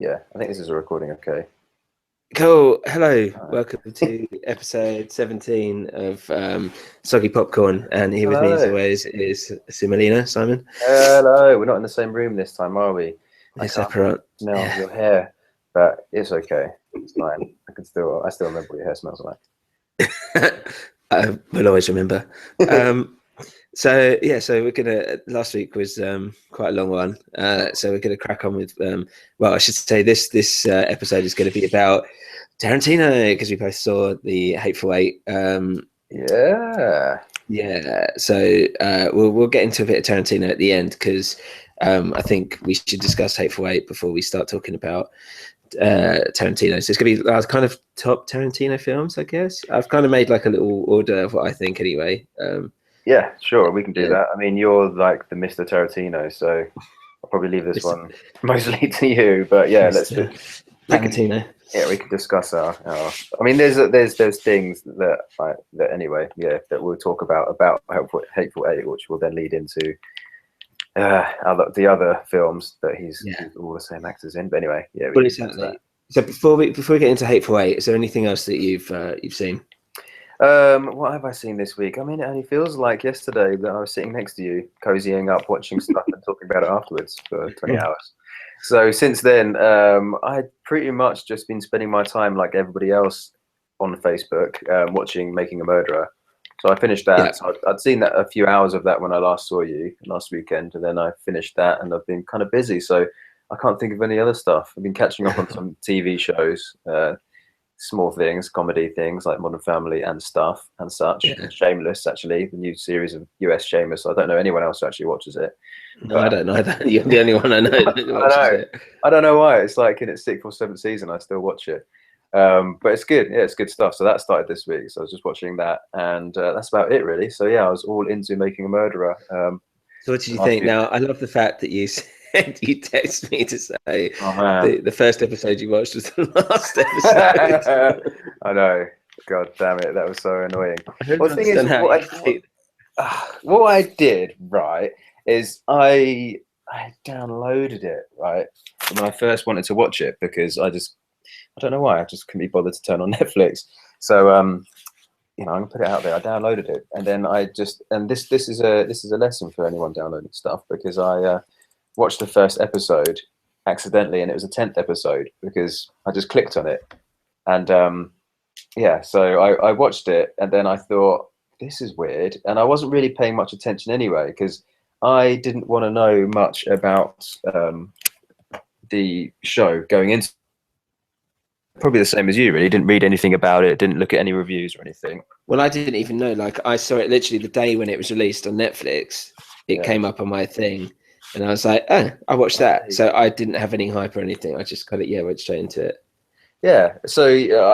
Yeah, I think this is a recording. Okay. Cool. Hello. Alright. Welcome to episode 17 of Soggy Popcorn. And here with me, as Hello. always, is Simelina, Simon. Hello. We're not in the same room this time, are we? I They're can't separate. smell your hair, but it's okay. It's fine. I still remember what your hair smells like. I will always remember. So we're gonna. Last week was quite a long one, so we're gonna crack on with. Well, I should say this episode is going to be about Tarantino because we both saw the Hateful Eight. Yeah. Yeah, so we'll get into a bit of Tarantino at the end because I think we should discuss Hateful Eight before we start talking about Tarantino. So it's gonna be kind of top Tarantino films, I guess. I've kind of made like a little order of what I think anyway. Yeah, sure. We can do Yeah, that. I mean, you're like the Mr. Tarantino, so I'll probably leave this one mostly to you. But yeah, Mr. we can Tarantino. we can discuss our. I mean, there's things that anyway, yeah, that we'll talk about Hateful Eight, which will then lead into the other films that he's all the same actors in. But anyway, yeah, we Well, can discuss exactly. So before we get into Hateful Eight, is there anything else that you've seen? that. What have I seen this week? I mean, it only feels like yesterday that I was sitting next to you, cozying up, watching stuff and talking about it afterwards for 20 hours. So since then, I'd pretty much just been spending my time like everybody else on Facebook, watching Making a Murderer. So I finished that. Yeah. So I'd seen that a few hours of that when I last saw you last weekend, and then I finished that, and I've been kind of busy, so I can't think of any other stuff. I've been catching up on some TV shows, small things, comedy things like Modern Family and stuff and such. Yeah. Shameless, actually, the new series of US Shameless. I don't know anyone else who actually watches it. No, I don't know that. You're the only one I know that I watches know. it. I don't know why. It's like in its 6th or 7th season, I still watch it. But it's good. Yeah, it's good stuff. So that started this week. So I was just watching that, and that's about it, really. So yeah, I was all into Making a Murderer. So what did you think? Now, I love the fact that you said you texted me to say the first episode you watched was the last episode. I know. God damn it, that was so annoying. Well, the thing is, what I did, right, is I downloaded it, right, when I first wanted to watch it because I don't know why, I just couldn't be bothered to turn on Netflix. So I'm gonna put it out there. I downloaded it, and then this is a lesson for anyone downloading stuff, because I watched the first episode accidentally, and it was a 10th episode because I just clicked on it, and yeah, so I watched it, and then I thought, this is weird, and I wasn't really paying much attention anyway because I didn't want to know much about the show going into. Probably the same as you, really. Didn't read anything about it, didn't look at any reviews or anything. Well, I didn't even know. Like, I saw it literally the day when it was released on Netflix. It came up on my thing, and I was like, oh, I watched that. So I didn't have any hype or anything. I just kind of, went straight into it. Yeah, so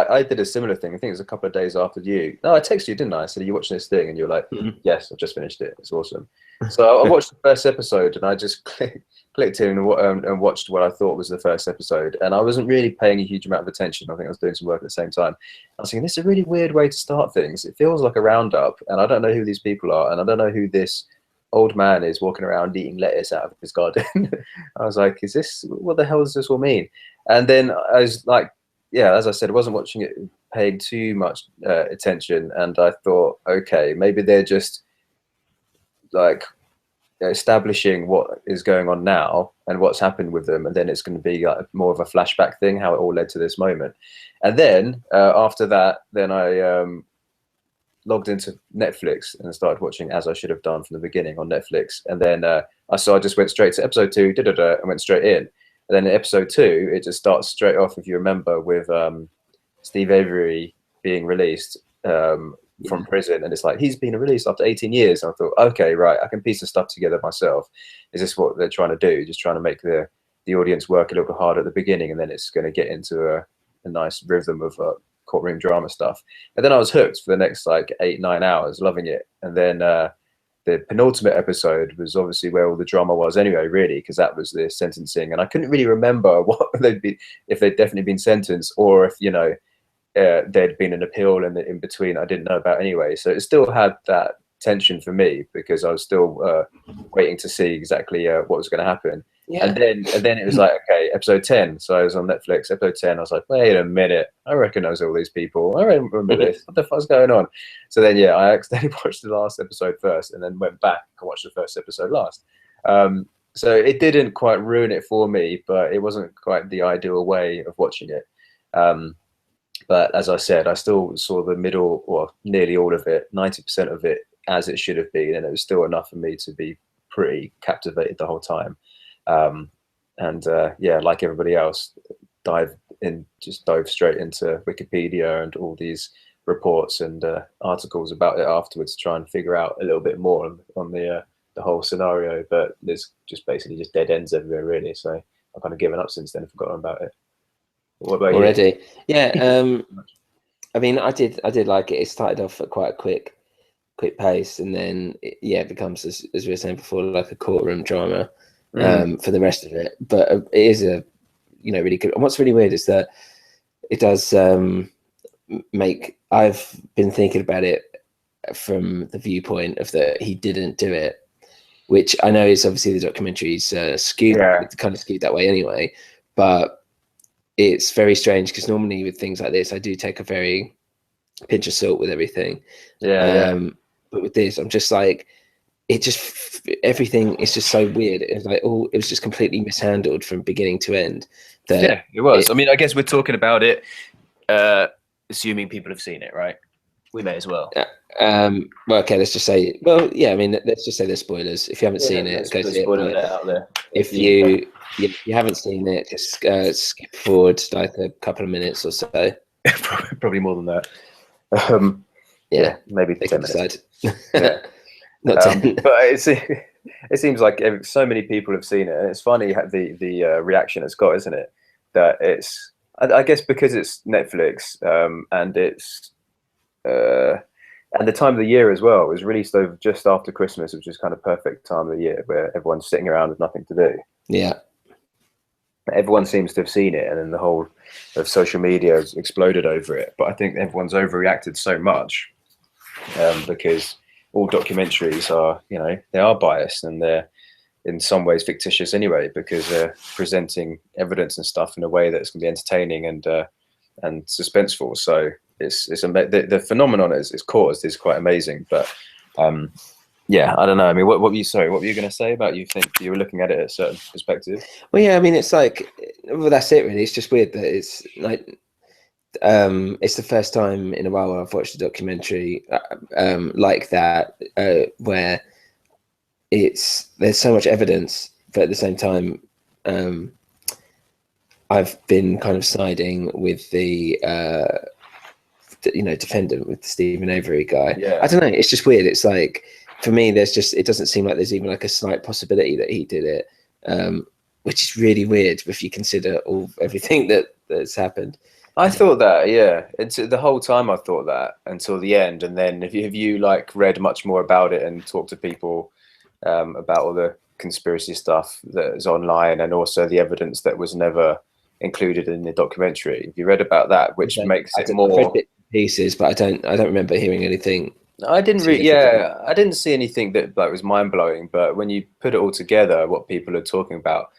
I did a similar thing. I think it was a couple of days after you. No, I texted you, didn't I? I said, are you watching this thing? And you were like, yes, I've just finished it. It's awesome. So I watched the first episode, and I just clicked in and watched what I thought was the first episode. And I wasn't really paying a huge amount of attention. I think I was doing some work at the same time. I was thinking, this is a really weird way to start things. It feels like a roundup, and I don't know who these people are, and I don't know who this old man is walking around eating lettuce out of his garden. I was like, what the hell does this all mean? And then I was like, yeah, as I said, I wasn't watching it paying too much attention, and I thought, okay, maybe they're just like establishing what is going on now and what's happened with them, and then it's going to be like more of a flashback thing, how it all led to this moment. And then after that, then I logged into Netflix and started watching, as I should have done from the beginning, on Netflix. And then I just went straight to episode 2, and went straight in. And then in episode 2, it just starts straight off, if you remember, with Steve Avery being released from prison, and it's like, he's been released after 18 years. And I thought, okay, right, I can piece the stuff together myself. Is this what they're trying to do? Just trying to make the audience work a little bit harder at the beginning, and then it's going to get into a nice rhythm of courtroom drama stuff. And then I was hooked for the next like 8-9 hours, loving it. And then the penultimate episode was obviously where all the drama was anyway, really, because that was the sentencing, and I couldn't really remember what if they'd definitely been sentenced, or if there'd been an appeal in between I didn't know about anyway. So it still had that tension for me, because I was still waiting to see exactly what was going to happen. Yeah. And then it was like, okay, episode 10. So I was on Netflix, episode 10. I was like, wait a minute, I recognize all these people. I remember this. What the fuck's going on? So then, yeah, I accidentally watched the last episode first, and then went back and watched the first episode last. So it didn't quite ruin it for me, but it wasn't quite the ideal way of watching it. But as I said, I still saw the middle, or nearly all of it, 90% of it, as it should have been, and it was still enough for me to be pretty captivated the whole time. Yeah, like everybody else, just dove straight into Wikipedia and all these reports and articles about it afterwards to try and figure out a little bit more on the whole scenario. But there's just basically just dead ends everywhere, really. So I've kind of given up since then and forgotten about it. What about already? You? Yeah. I mean, I did like it. It started off at quite a quick pace, and then it becomes, as we were saying before, like a courtroom drama for the rest of it. But it is a really good. And what's really weird is that it does make. I've been thinking about it from the viewpoint of that he didn't do it, which I know is obviously the documentary's skewed, kind of skewed that way anyway, but. It's very strange because normally with things like this, I do take a very pinch of salt with everything. But with this, I'm just like, everything is just so weird. It was like, it was just completely mishandled from beginning to end. Yeah, it was. I mean, I guess we're talking about it, assuming people have seen it, right? We may as well. Well, okay, let's just say, I mean, let's just say there's spoilers. If you haven't seen it, go see it. Out there. If you haven't seen it, just skip forward like a couple of minutes or so. Probably more than that. Maybe 10 minutes. Yeah. Not 10. But it seems like so many people have seen it, and it's funny the reaction it's got, isn't it? That it's, I guess, because it's Netflix, and it's and the time of the year as well. It was released over just after Christmas, which is kind of perfect time of the year where everyone's sitting around with nothing to do. Yeah. Everyone seems to have seen it, and then the whole of social media has exploded over it. But I think everyone's overreacted so much because all documentaries are, they are biased, and they're in some ways fictitious anyway, because they're presenting evidence and stuff in a way that's going to be entertaining and suspenseful. So the phenomenon it's caused is quite amazing. But I don't know. I mean, what were you going to say about, you think you were looking at it at a certain perspective? Well, yeah, I mean, it's like, that's it really. It's just weird that it's like, it's the first time in a while I've watched a documentary like that, where there's so much evidence, but at the same time, I've been kind of siding with the defendant, with the Stephen Avery guy. Yeah. I don't know. It's just weird. It's like, for me, it doesn't seem like there's even like a slight possibility that he did it, which is really weird if you consider everything that's happened. I thought that, yeah. It's the whole time I thought that until the end, and then have you like read much more about it and talked to people about all the conspiracy stuff that is online, and also the evidence that was never included in the documentary? Have you read about that, which makes it more? I've read bits and pieces, but I don't remember hearing anything. I didn't I didn't see anything that was mind blowing. But when you put it all together, what people are talking about.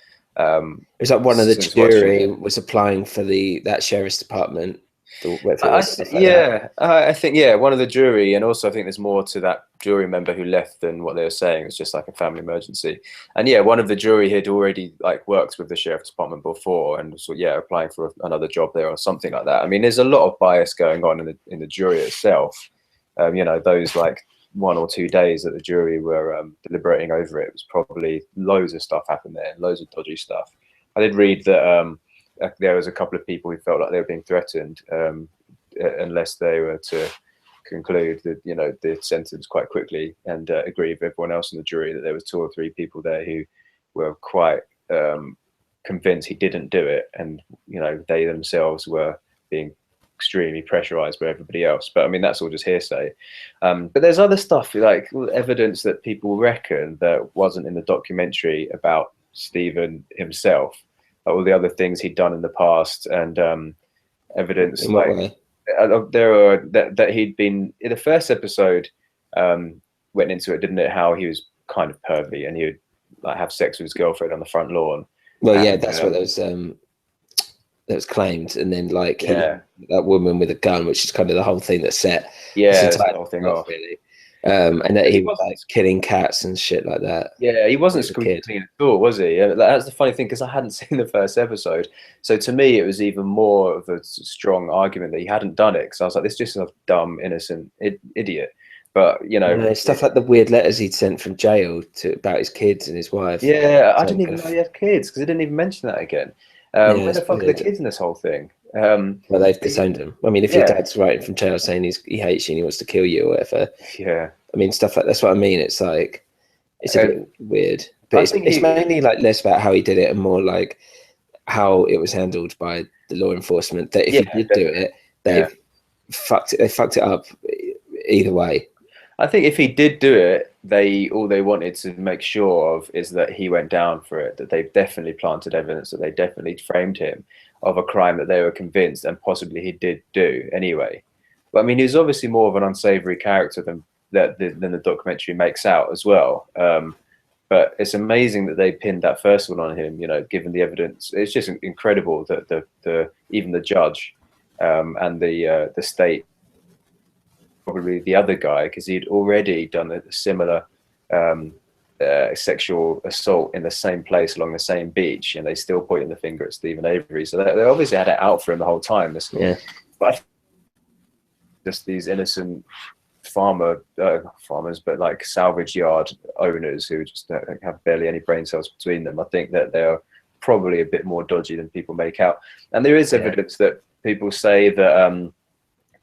It's like one of the jury was applying for that sheriff's department. I think one of the jury, and also I think there's more to that jury member who left than what they were saying. It's just like a family emergency, and one of the jury had already worked with the sheriff's department before, and so applying for another job there or something like that. I mean, there's a lot of bias going on in the jury itself. Those 1 or 2 days that the jury were deliberating over it, was probably loads of stuff happened there, loads of dodgy stuff. I did read that there was a couple of people who felt like they were being threatened unless they were to conclude that the sentence quite quickly, and agree with everyone else in the jury that there was 2 or 3 people there who were quite convinced he didn't do it, and they themselves were being extremely pressurized by everybody else. But I mean, that's all just hearsay. But there's other stuff, like evidence that people reckon that wasn't in the documentary about Stephen himself, all the other things he'd done in the past, and evidence that he'd been in the first episode, went into it, didn't it, how he was kind of pervy, and he would like have sex with his girlfriend on the front lawn. Well, and, yeah, that's what that was claimed, and then like yeah, that woman with a gun, which is kind of the whole thing that set this that's entire the whole thing off, off. really. And that he was like killing cats and shit like that. Yeah, he wasn't As a squeaky kid. clean at all, was he? Yeah, that's the funny thing because I hadn't seen the first episode, so to me it was even more of a strong argument that he hadn't done it. Because I was like, this is just a dumb, innocent idiot. But you know, Stuff like the weird letters he'd sent from jail to about his kids and his wife. yeah, I So didn't kind even of, know he had kids because he didn't even mention that again. yeah, Where the it's fuck are the weird. kids in this whole thing? Well, they've But disowned him. I mean, if your yeah, dad's writing from jail saying he hates you and he wants to kill you or whatever, yeah, I mean, stuff like that's what I mean. It's like it's a and bit weird, I but think it's mainly like less about how he did it and more like how it was handled by the law enforcement. That if yeah, he did do definitely. it, Yeah. they fucked it up either way. I think if he did do it, all they wanted to make sure of is that he went down for it. That they've definitely planted evidence that they definitely framed him of a crime that they were convinced and possibly he did do anyway. But I mean, he's obviously more of an unsavory character than the documentary makes out as well. But it's amazing that they pinned that first one on him. You know, given the evidence, it's just incredible that the even the judge and the state, probably the other guy, because he'd already done a similar sexual assault in the same place along the same beach, and they still pointing the finger at Stephen Avery. So they obviously had it out for him the whole time. Yeah, But just these innocent farmers, but like salvage yard owners who just have barely any brain cells between them. I think that they're probably a bit more dodgy than people make out. And there is evidence that people say that.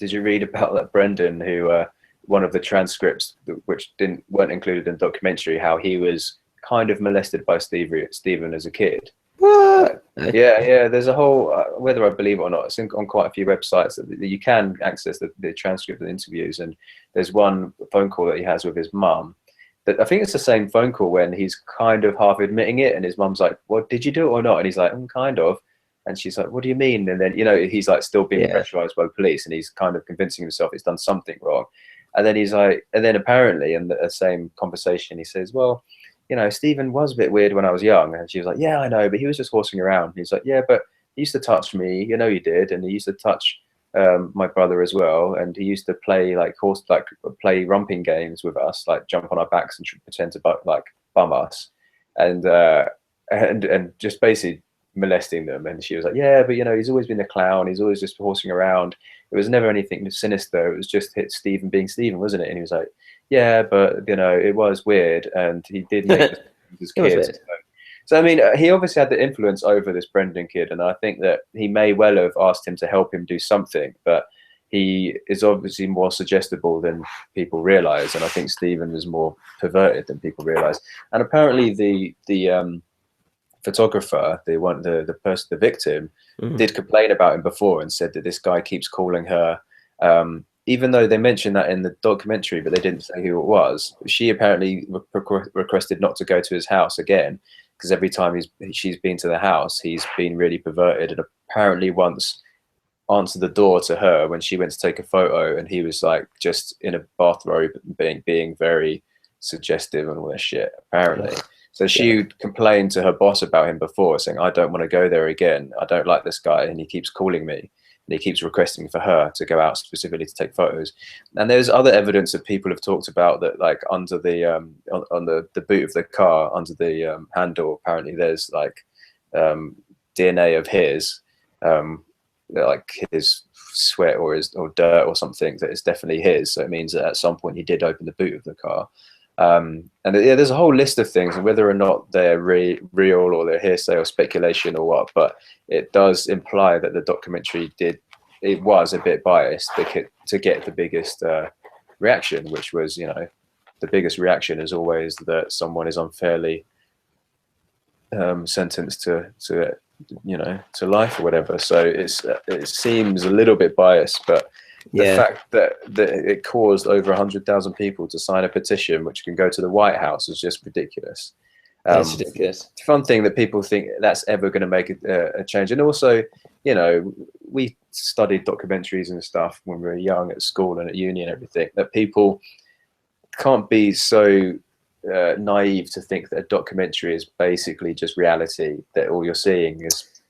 Did you read about that Brendan, who one of the transcripts which weren't included in the documentary, how he was kind of molested by Stephen as a kid? what? Yeah. There's a whole whether I believe it or not, it's on quite a few websites that you can access the transcript of the interviews, and there's one phone call that he has with his mum. That I think it's the same phone call when he's kind of half admitting it, and his mum's like, "Well, did you do it or not?" And he's like, "Kind of." And she's like, "What do you mean?" And then, you know, he's like still being pressurized by the police, and he's kind of convincing himself he's done something wrong. And then he's like, and then apparently in the same conversation, he says, "Well, you know, Stephen was a bit weird when I was young." And she was like, "Yeah, I know, but he was just horsing around." And he's like, "Yeah, but he used to touch me, you know, he did. And he used to touch my brother as well. And he used to play play romping games with us, like jump on our backs and pretend to bum us. And just basically molesting them." And she was like, "Yeah, but you know, he's always been a clown, he's always just horsing around. It was never anything sinister, it was just hit Stephen being Stephen, wasn't it?" And he was like, "Yeah, but you know, it was weird, and he did make his kids." So I mean, he obviously had the influence over this Brendan kid, and I think that he may well have asked him to help him do something, but he is obviously more suggestible than people realize, and I think Stephen was more perverted than people realize. And apparently the photographer, the victim, did complain about him before and said that this guy keeps calling her, even though they mentioned that in the documentary, but they didn't say who it was. She apparently requested not to go to his house again, because every time she's been to the house, he's been really perverted, and apparently once answered the door to her when she went to take a photo, and he was like just in a bathrobe being very suggestive and all that shit, apparently. So she complained to her boss about him before, saying, "I don't want to go there again. I don't like this guy, and he keeps calling me, and he keeps requesting for her to go out specifically to take photos." And there's other evidence that people have talked about that, like under the on the boot of the car, under the handle, apparently there's like DNA of his, like his sweat or dirt or something that is definitely his. So it means that at some point he did open the boot of the car. And there's a whole list of things, and whether or not they're real or they're hearsay or speculation or what, but it does imply that the documentary was a bit biased to get the biggest reaction, which was, you know, the biggest reaction is always that someone is unfairly sentenced to you know, to life or whatever. So it seems a little bit biased, but the fact that it caused over 100,000 people to sign a petition which can go to the White House is just ridiculous. That's ridiculous. Fun thing that people think that's ever going to make a change. And also, you know, we studied documentaries and stuff when we were young at school and at uni and everything, that people can't be so naive to think that a documentary is basically just reality, that all you're seeing is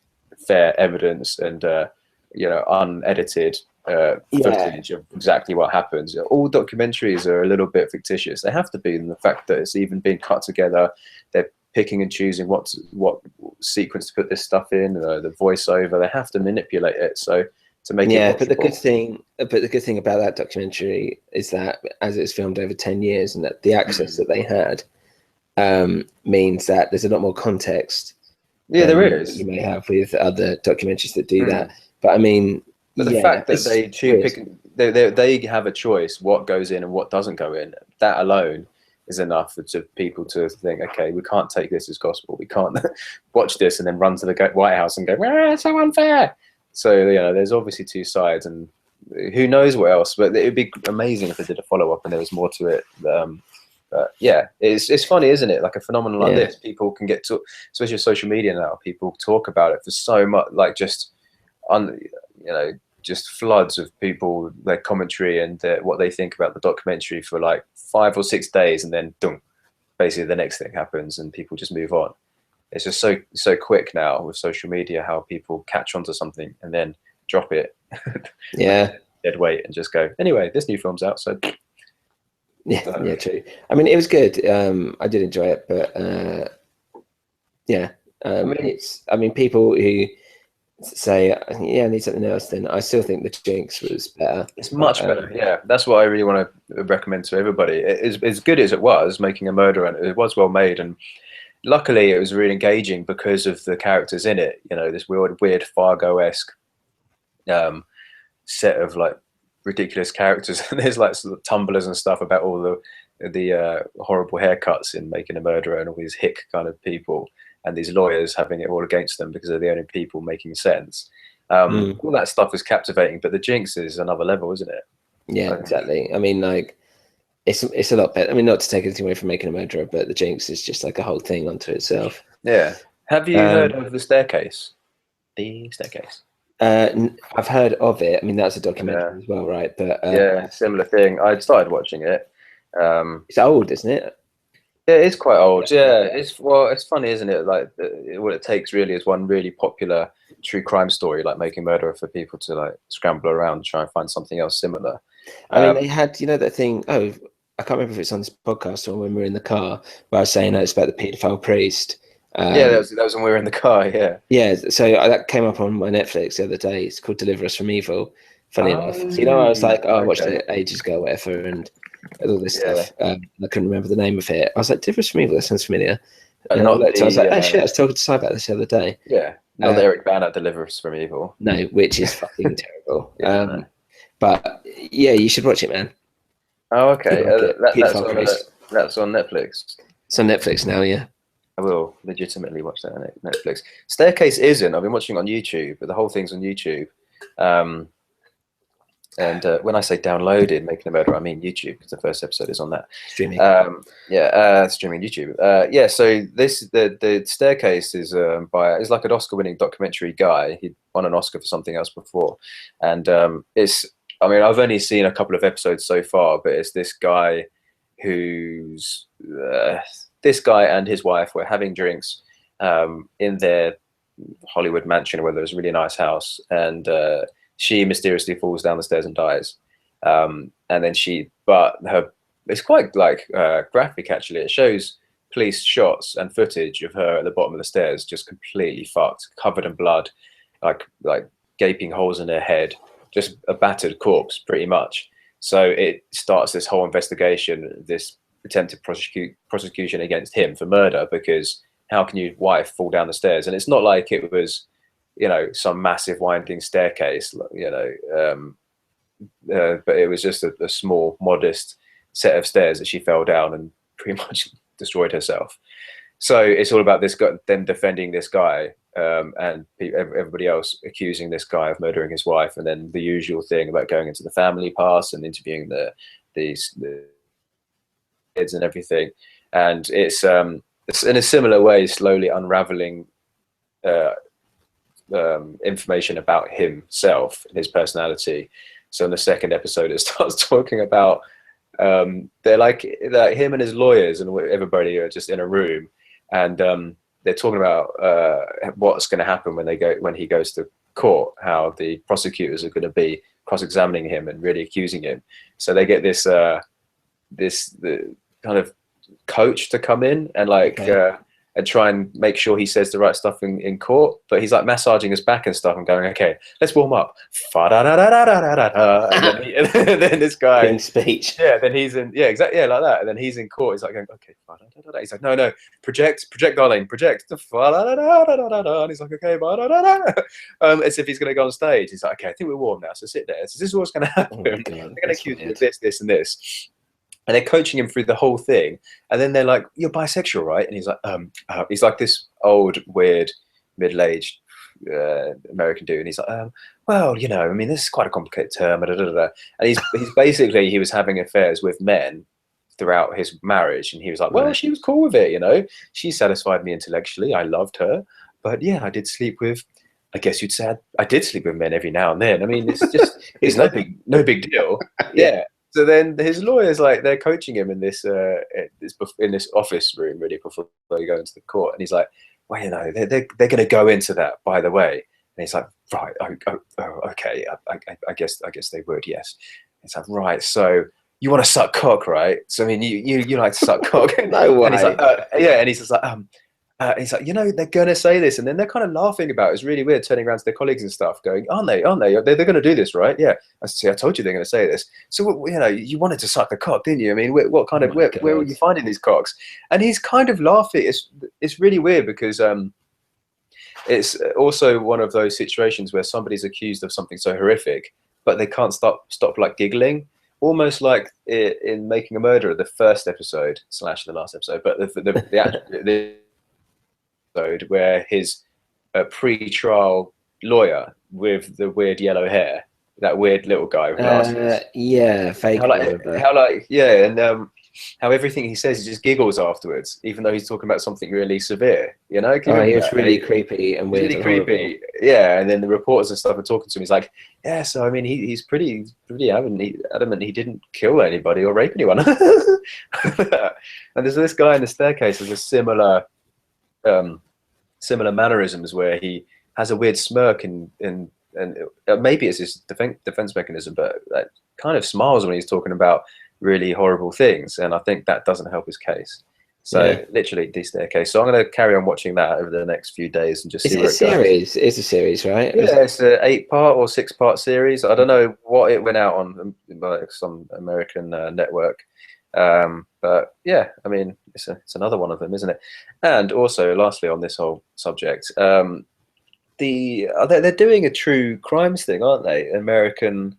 fair evidence and unedited footage of exactly what happens. All documentaries are a little bit fictitious. They have to be, in the fact that it's even being cut together. They're picking and choosing what sequence to put this stuff in, the voiceover. They have to manipulate it to make it watchable. But the good thing about that documentary is that as it's filmed over 10 years and that the access that they had means that there's a lot more context. Yeah, there is. You may have with other documentaries that do that. But I mean, but the fact that they have a choice what goes in and what doesn't go in, that alone is enough for people to think, okay, we can't take this as gospel. We can't watch this and then run to the White House and go, it's so unfair. So there's obviously two sides, and who knows what else. But it would be amazing if they did a follow-up and there was more to it. It's funny, isn't it? Like a phenomenon like this, people can get to, especially social media now. People talk about it for so much, like just floods of people, their commentary and what they think about the documentary for like 5 or 6 days, and then basically the next thing happens and people just move on. It's just so quick now with social media how people catch onto something and then drop it. Dead weight and just go, anyway, this new film's out, so true. I mean, it was good. I did enjoy it, but people who say I need something else, then I still think the Jinx was better. It's much better. Yeah, that's what I really want to recommend to everybody. It's as good as it was making a murder, and it was well made, and luckily it was really engaging because of the characters in it. This weird Fargo-esque set of like ridiculous characters, and there's like sort of tumblers and stuff about all the horrible haircuts in Making a Murderer, and all these hick kind of people, and these lawyers having it all against them because they're the only people making sense. All that stuff is captivating, but the Jinx is another level, isn't it? Yeah, exactly. I mean, like it's a lot better. I mean, not to take anything away from Making a Murderer, but the Jinx is just like a whole thing unto itself. Yeah. Have you heard of The Staircase? The Staircase. I've heard of it. I mean, that's a documentary as well, right? But similar thing. I started watching it. It's old, isn't it? Yeah, it's quite old. Yeah, it's funny, isn't it? Like what it takes really is one really popular true crime story, like Making a Murderer, for people to like scramble around and try and find something else similar. I mean, they had, that thing. Oh, I can't remember if it's on this podcast or when we were in the car, where I was saying it's about the paedophile priest. That was when we were in the car. Yeah. So that came up on my Netflix the other day. It's called Deliver Us from Evil. Funny enough, I was like, I watched it ages ago, whatever, and all this stuff. I couldn't remember the name of it. I was like, Deliver Us from Evil. That sounds familiar. And I was like, oh shit, I was talking to Si about this the other day. Yeah. Not Eric Bana, Deliver Us from Evil. No, which is fucking terrible. But yeah, you should watch it, man. Oh, okay. That's on Netflix. It's on Netflix now, yeah. I will legitimately watch that on Netflix. Staircase isn't. I've been watching it on YouTube, but the whole thing's on YouTube. And when I say downloaded Making a Murderer, I mean YouTube, because the first episode is on that. Streaming. Streaming YouTube. So the Staircase is is like an Oscar-winning documentary guy. He won an Oscar for something else before, and I've only seen a couple of episodes so far, but it's this guy who's this guy and his wife were having drinks in their Hollywood mansion, where there's a really nice house, and she mysteriously falls down the stairs and dies. And then it's quite like graphic actually. It shows police shots and footage of her at the bottom of the stairs, just completely fucked, covered in blood, like gaping holes in her head, just a battered corpse pretty much. So it starts this whole investigation, this attempted prosecution against him for murder, because how can your wife fall down the stairs? And it's not like it was, some massive winding staircase, but it was just a small, modest set of stairs that she fell down and pretty much destroyed herself. So it's all about this guy, them defending this guy, and everybody else accusing this guy of murdering his wife, and then the usual thing about going into the family past and interviewing the kids and everything. And it's in a similar way slowly unraveling information about himself and his personality. So in the second episode, it starts talking about they're like him and his lawyers and everybody are just in a room, and they're talking about what's going to happen when he goes to court, how the prosecutors are going to be cross-examining him and really accusing him. So they get this the kind of coach to come in and and try and make sure he says the right stuff in court, but he's like massaging his back and stuff and going, okay, let's warm up. And then this guy King's speech. Yeah, then he's in exactly like that. And then he's in court, he's like going, okay, he's like, no, project darling, project. And he's like, okay, as if he's gonna go on stage. He's like, okay, I think we're warm now, so sit there. So this is what's gonna happen. They're gonna accuse you of this and this. And they're coaching him through the whole thing. And then they're like, you're bisexual, right? And he's like this old, weird, middle-aged American dude. And he's like, well, I mean, this is quite a complicated term. And he's basically, he was having affairs with men throughout his marriage. And he was like, well, she was cool with it, She satisfied me intellectually. I loved her. But yeah, I did sleep with, I guess you'd say I did sleep with men every now and then. I mean, it's just, it's no big deal. Yeah. So then his lawyers, they're coaching him in this office room really before they go into the court, and he's like, well, they're going to go into that, by the way. And he's like, right, okay, I guess they would, yes. It's like, right, so you want to suck cock, right? So I mean, you like to suck cock. No way. And he's like, yeah, and he's just like, he's like, they're going to say this, and then they're kind of laughing about it. It's really weird, turning around to their colleagues and stuff, going, aren't they? They're going to do this, right? Yeah. I told you they're going to say this. So, you wanted to suck the cock, didn't you? I mean, where were you finding these cocks? And he's kind of laughing. It's really weird because it's also one of those situations where somebody's accused of something so horrific, but they can't stop like giggling. Almost like in Making a Murderer, the first episode / the last episode, but the where his pre-trial lawyer with the weird yellow hair, that weird little guy with glasses, fake. How everything he says, he just giggles afterwards, even though he's talking about something really severe. He was really creepy and weird. Really creepy, yeah. And then the reporters and stuff are talking to him. He's like, yeah. So I mean, he's pretty adamant he didn't kill anybody or rape anyone. And there's this guy in the staircase with a similar mannerisms where he has a weird smirk and maybe it's his defense mechanism, but that kind of smiles when he's talking about really horrible things, and I think that doesn't help his case. So literally the staircase. So I'm going to carry on watching that over the next few days and just see where it goes. It's a series, right? Yeah, it's an 8-part or 6-part series. I don't know what it went out on, like some American network. But yeah, I mean, it's another one of them, isn't it? And also, lastly, on this whole subject, they're doing a true crimes thing, aren't they? American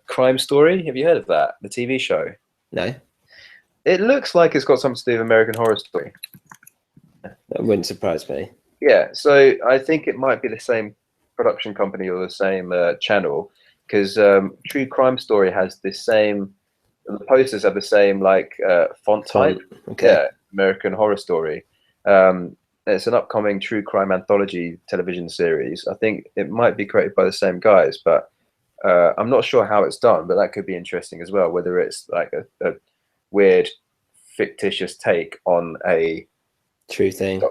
Crime Story. Have you heard of that? The TV show? No. It looks like it's got something to do with American Horror Story. That wouldn't surprise me. Yeah, so I think it might be the same production company or the same channel, because True Crime Story has the same. The posters have the same font type. Okay. Yeah, American Horror Story. It's an upcoming true crime anthology television series. I think it might be created by the same guys, but I'm not sure how it's done. But that could be interesting as well. Whether it's like a weird, fictitious take on a true thing,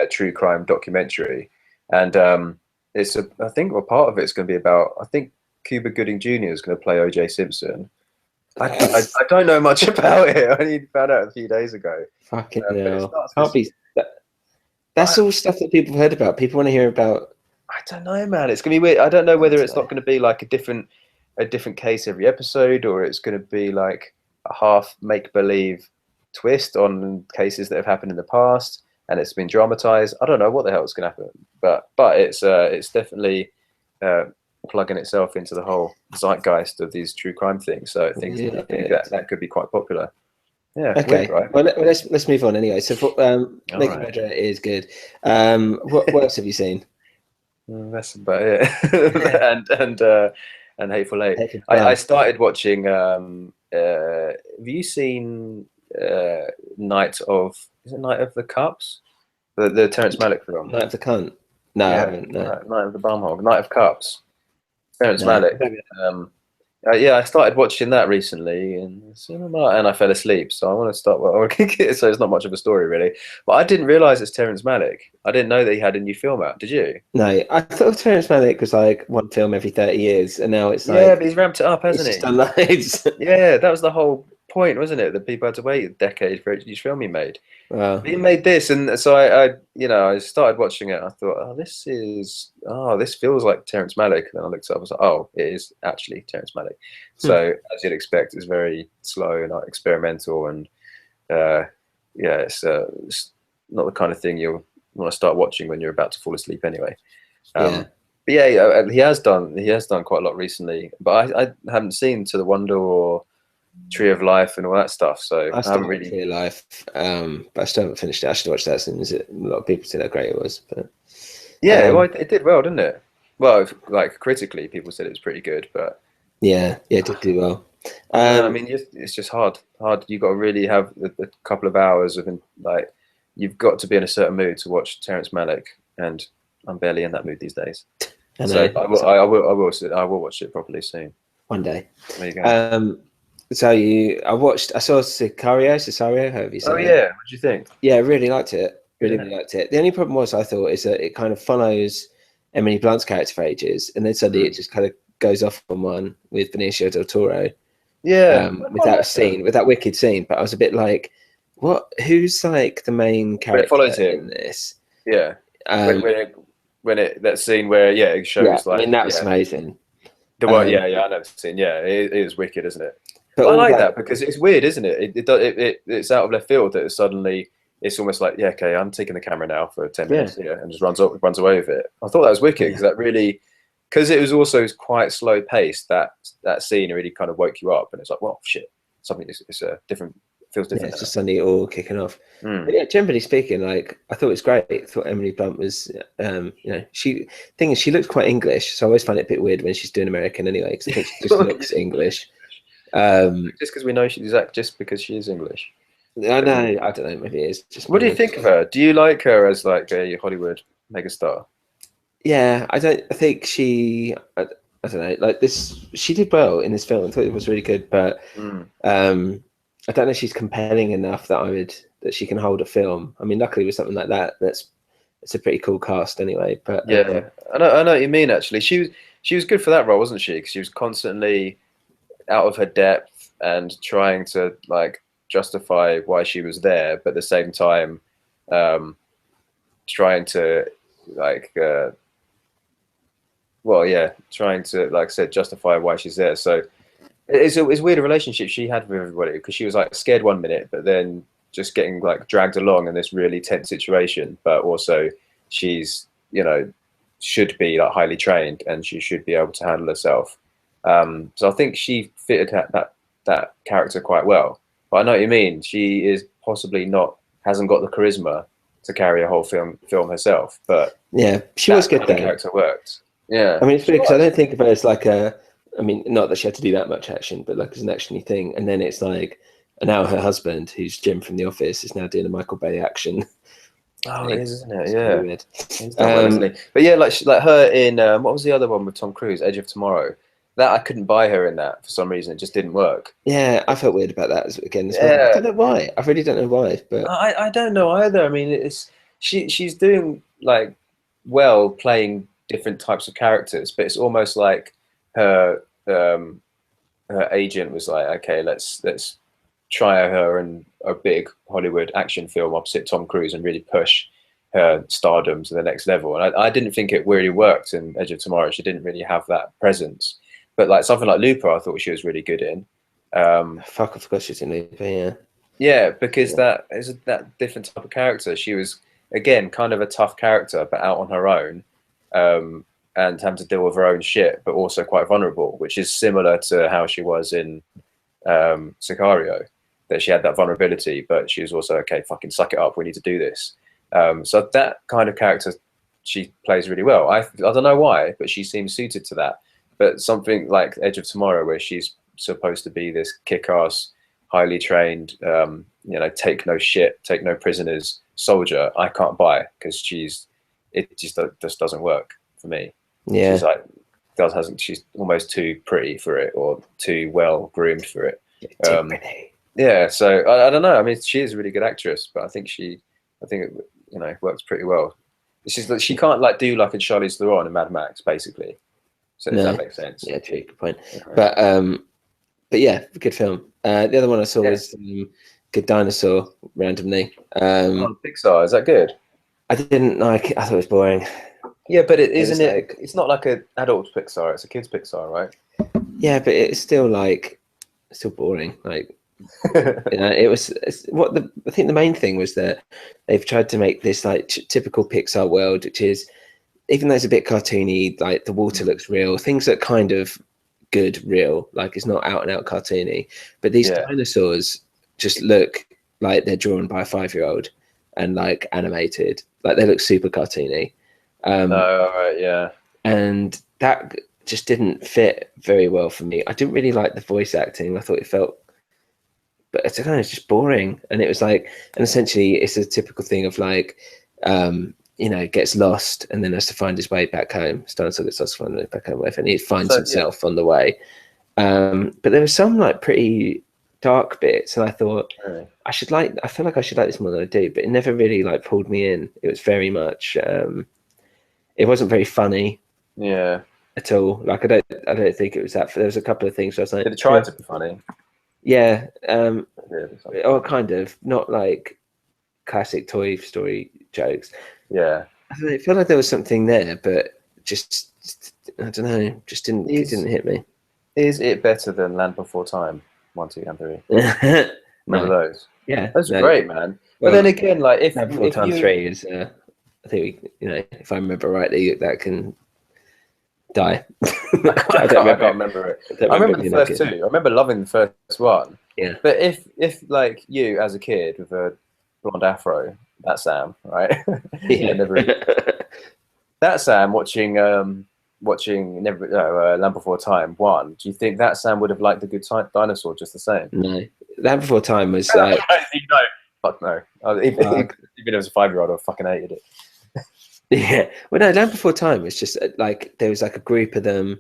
true crime documentary, and I think a part of it's going to be about. I think Cuba Gooding Jr. is going to play O.J. Simpson. I don't know much about it. I only found out a few days ago. Fucking hell. That's all stuff that people have heard about. People want to hear about. I don't know, man. It's gonna be weird. I don't know whether it's not going to be like a different case every episode, or it's going to be like a half make-believe twist on cases that have happened in the past, and it's been dramatized. I don't know what the hell is going to happen, but it's definitely plugging itself into the whole zeitgeist of these true crime things. So I think that could be quite popular. Yeah. Okay. Weird, right? Well, let's move on anyway. So Making a Murderer is good. What else have you seen? That's about it. and Hateful Eight. I started watching. Have you seen Night of the Cups? The Terrence Malick film. Night of the Cunt. No, I haven't. No. Night of the Bumhog. Night of Cups. Terrence Malick. Yeah, I started watching that recently in cinema, and I fell asleep. So I want to start. Well, so it's not much of a story really, but I didn't realize it's Terrence Malick. I didn't know that he had a new film out. Did you? No, I thought Terrence Malick was like one film every 30 years, and now it's Yeah, like but he's ramped it up, he's hasn't just he? done loads. Yeah, that was the whole point, wasn't it? That people had to wait a decade for each film he made. Well, He made this, and so I started watching it. I thought, this feels like Terrence Malick. And then I looked up, I was like, oh, it is actually Terrence Malick. So as you'd expect, it's very slow and like, experimental, and yeah, it's not the kind of thing you'll want to start watching when you're about to fall asleep anyway. yeah. But yeah, he has done quite a lot recently, but I haven't seen To the Wonder or Tree of Life and all that stuff, so I I haven't started really. Tree of Life, but I still haven't finished it. I should watch that as soon as it. A lot of people said how great it was, but Yeah, well, it did well, didn't it? Well, like critically, people said it was pretty good, but yeah, it did do well. I mean, it's just hard. Hard. You got to really have a couple of hours of like, you've got to be in a certain mood to watch Terrence Malick, and I'm barely in that mood these days. I So know. I will watch it properly soon. One day. There you go. I saw Sicario, however you say Oh it. yeah, what do you think? Yeah, I really liked it. Really, Yeah. really liked it. The only problem was I thought is that it kind of follows Emily Blunt's character for ages, and then suddenly it just kind of goes off on one with Benicio del Toro. Yeah, With that scene, with that wicked scene. But I was a bit like, what? Who's like the main character follows him. in this? Yeah. That scene where it shows Yeah, like I mean that was amazing. the one. I know the scene. Yeah, it is wicked, isn't it? But I all like that because it's weird, isn't it? It's out of left field that suddenly it's almost like, yeah, okay, I'm taking the camera now for 10 minutes here, and just runs away with it. I thought that was wicked because that really, because it was also quite slow paced. That scene really kind of woke you up, and it's like, well, shit, something is different. Feels different. Yeah, it's just suddenly all kicking off. Mm. But yeah, generally speaking, like I thought it was great. I thought Emily Blunt was, she looks quite English, so I always find it a bit weird when she's doing American anyway, because I think she just looks English. Just because we know just because she is English. I know. I don't know. Maybe it is just. What do you think of her? Do you like her as like a Hollywood megastar? Yeah, I don't. I think she. I don't know. Like this, she did well in this film. I thought it was really good, but I don't know if she's compelling enough that she can hold a film. I mean, luckily with something like that, it's a pretty cool cast anyway. But yeah, I know what you mean. Actually, she was good for that role, wasn't she? Because she was constantly out of her depth and trying to like justify why she was there, but at the same time, trying to like, trying to, like I said, justify why she's there. So it's weird a relationship she had with everybody, because she was like scared one minute, but then just getting like dragged along in this really tense situation. But also, she's should be like highly trained, and she should be able to handle herself. So I think she fitted that character quite well. But I know what you mean. She is possibly hasn't got the charisma to carry a whole film herself. But yeah, she was good. The character worked. Yeah, I mean, it's weird because I don't think of her as like I mean, not that she had to do that much action, but like as an actiony thing. And then it's like, and now her husband, who's Jim from The Office, is now doing a Michael Bay action. Oh, it is, isn't it? Yeah. Weird. He's done well, isn't he? But yeah, like her in what was the other one with Tom Cruise, Edge of Tomorrow? That I couldn't buy her in that for some reason. It just didn't work. Yeah, I felt weird about that again. I don't know why. I really don't know why. But I don't know either. I mean, she's doing like well playing different types of characters, but it's almost like her agent was like, okay, let's try her in a big Hollywood action film opposite Tom Cruise and really push her stardom to the next level. And I didn't think it really worked in Edge of Tomorrow. She didn't really have that presence. But like something like Looper, I thought she was really good in. I forgot she's in Looper. Yeah. Yeah, because that is that different type of character. She was again kind of a tough character, but out on her own, and having to deal with her own shit, but also quite vulnerable, which is similar to how she was in Sicario. That she had that vulnerability, but she was also, okay, fucking suck it up. We need to do this. So that kind of character she plays really well. I don't know why, but she seems suited to that. But something like Edge of Tomorrow, where she's supposed to be this kick-ass, highly trained, take no shit, take no prisoners soldier, I can't buy, because it just doesn't work for me. Yeah. She's like she's almost too pretty for it or too well groomed for it. Too pretty. Yeah, so I don't know. I mean, she is a really good actress, but I think it works pretty well. It's just that she can't like do like a Charlize Theron in Mad Max, basically. So if that makes sense. Yeah, true, good point. Okay. But yeah, good film. The other one I saw was Good Dinosaur, randomly. Pixar, is that good? I didn't like it. I thought it was boring. Yeah, but it's not like an adult Pixar, it's a kids Pixar, right? Yeah, but it's still boring. Like, it was I think the main thing was that they've tried to make this like typical Pixar world, which is, even though it's a bit cartoony, like the water looks real, things that kind of good real, like it's not out and out cartoony, but these dinosaurs just look like they're drawn by a 5-year-old and like animated, like they look super cartoony. And that just didn't fit very well for me. I didn't really like the voice acting. I thought it felt, but it's kind of just boring. And it was like, and essentially it's a typical thing of like, gets lost and then has to find his way back home. Dinosaur gets lost, find his way back home, and he finds himself on the way. But there were some like pretty dark bits, and I thought I feel like I should like this more than I do, but it never really like pulled me in. It was very much, it wasn't very funny. Yeah. At all. Like I don't think it was that. There was a couple of things where I was like, did it try to be funny? Yeah. Or kind of not like classic Toy Story jokes. Yeah. I feel like there was something there, but just I don't know, it didn't hit me. Is it better than Land Before Time 1, 2, and 3? Remember those? Yeah, those are great, man. But then again, like if Land Before Time 3 is, I think if I remember rightly, that can die. I can't remember it. I remember the first two. I remember loving the first one. Yeah. But if like you as a kid with a blonde afro, that's Sam, right? Yeah. That Sam watching Land Before Time 1. Do you think that Sam would have liked the Good Dinosaur just the same? No, Land Before Time was fuck no. Even if it was a 5-year-old, I fucking hated it. Yeah, well, no, Land Before Time was just like there was like a group of them.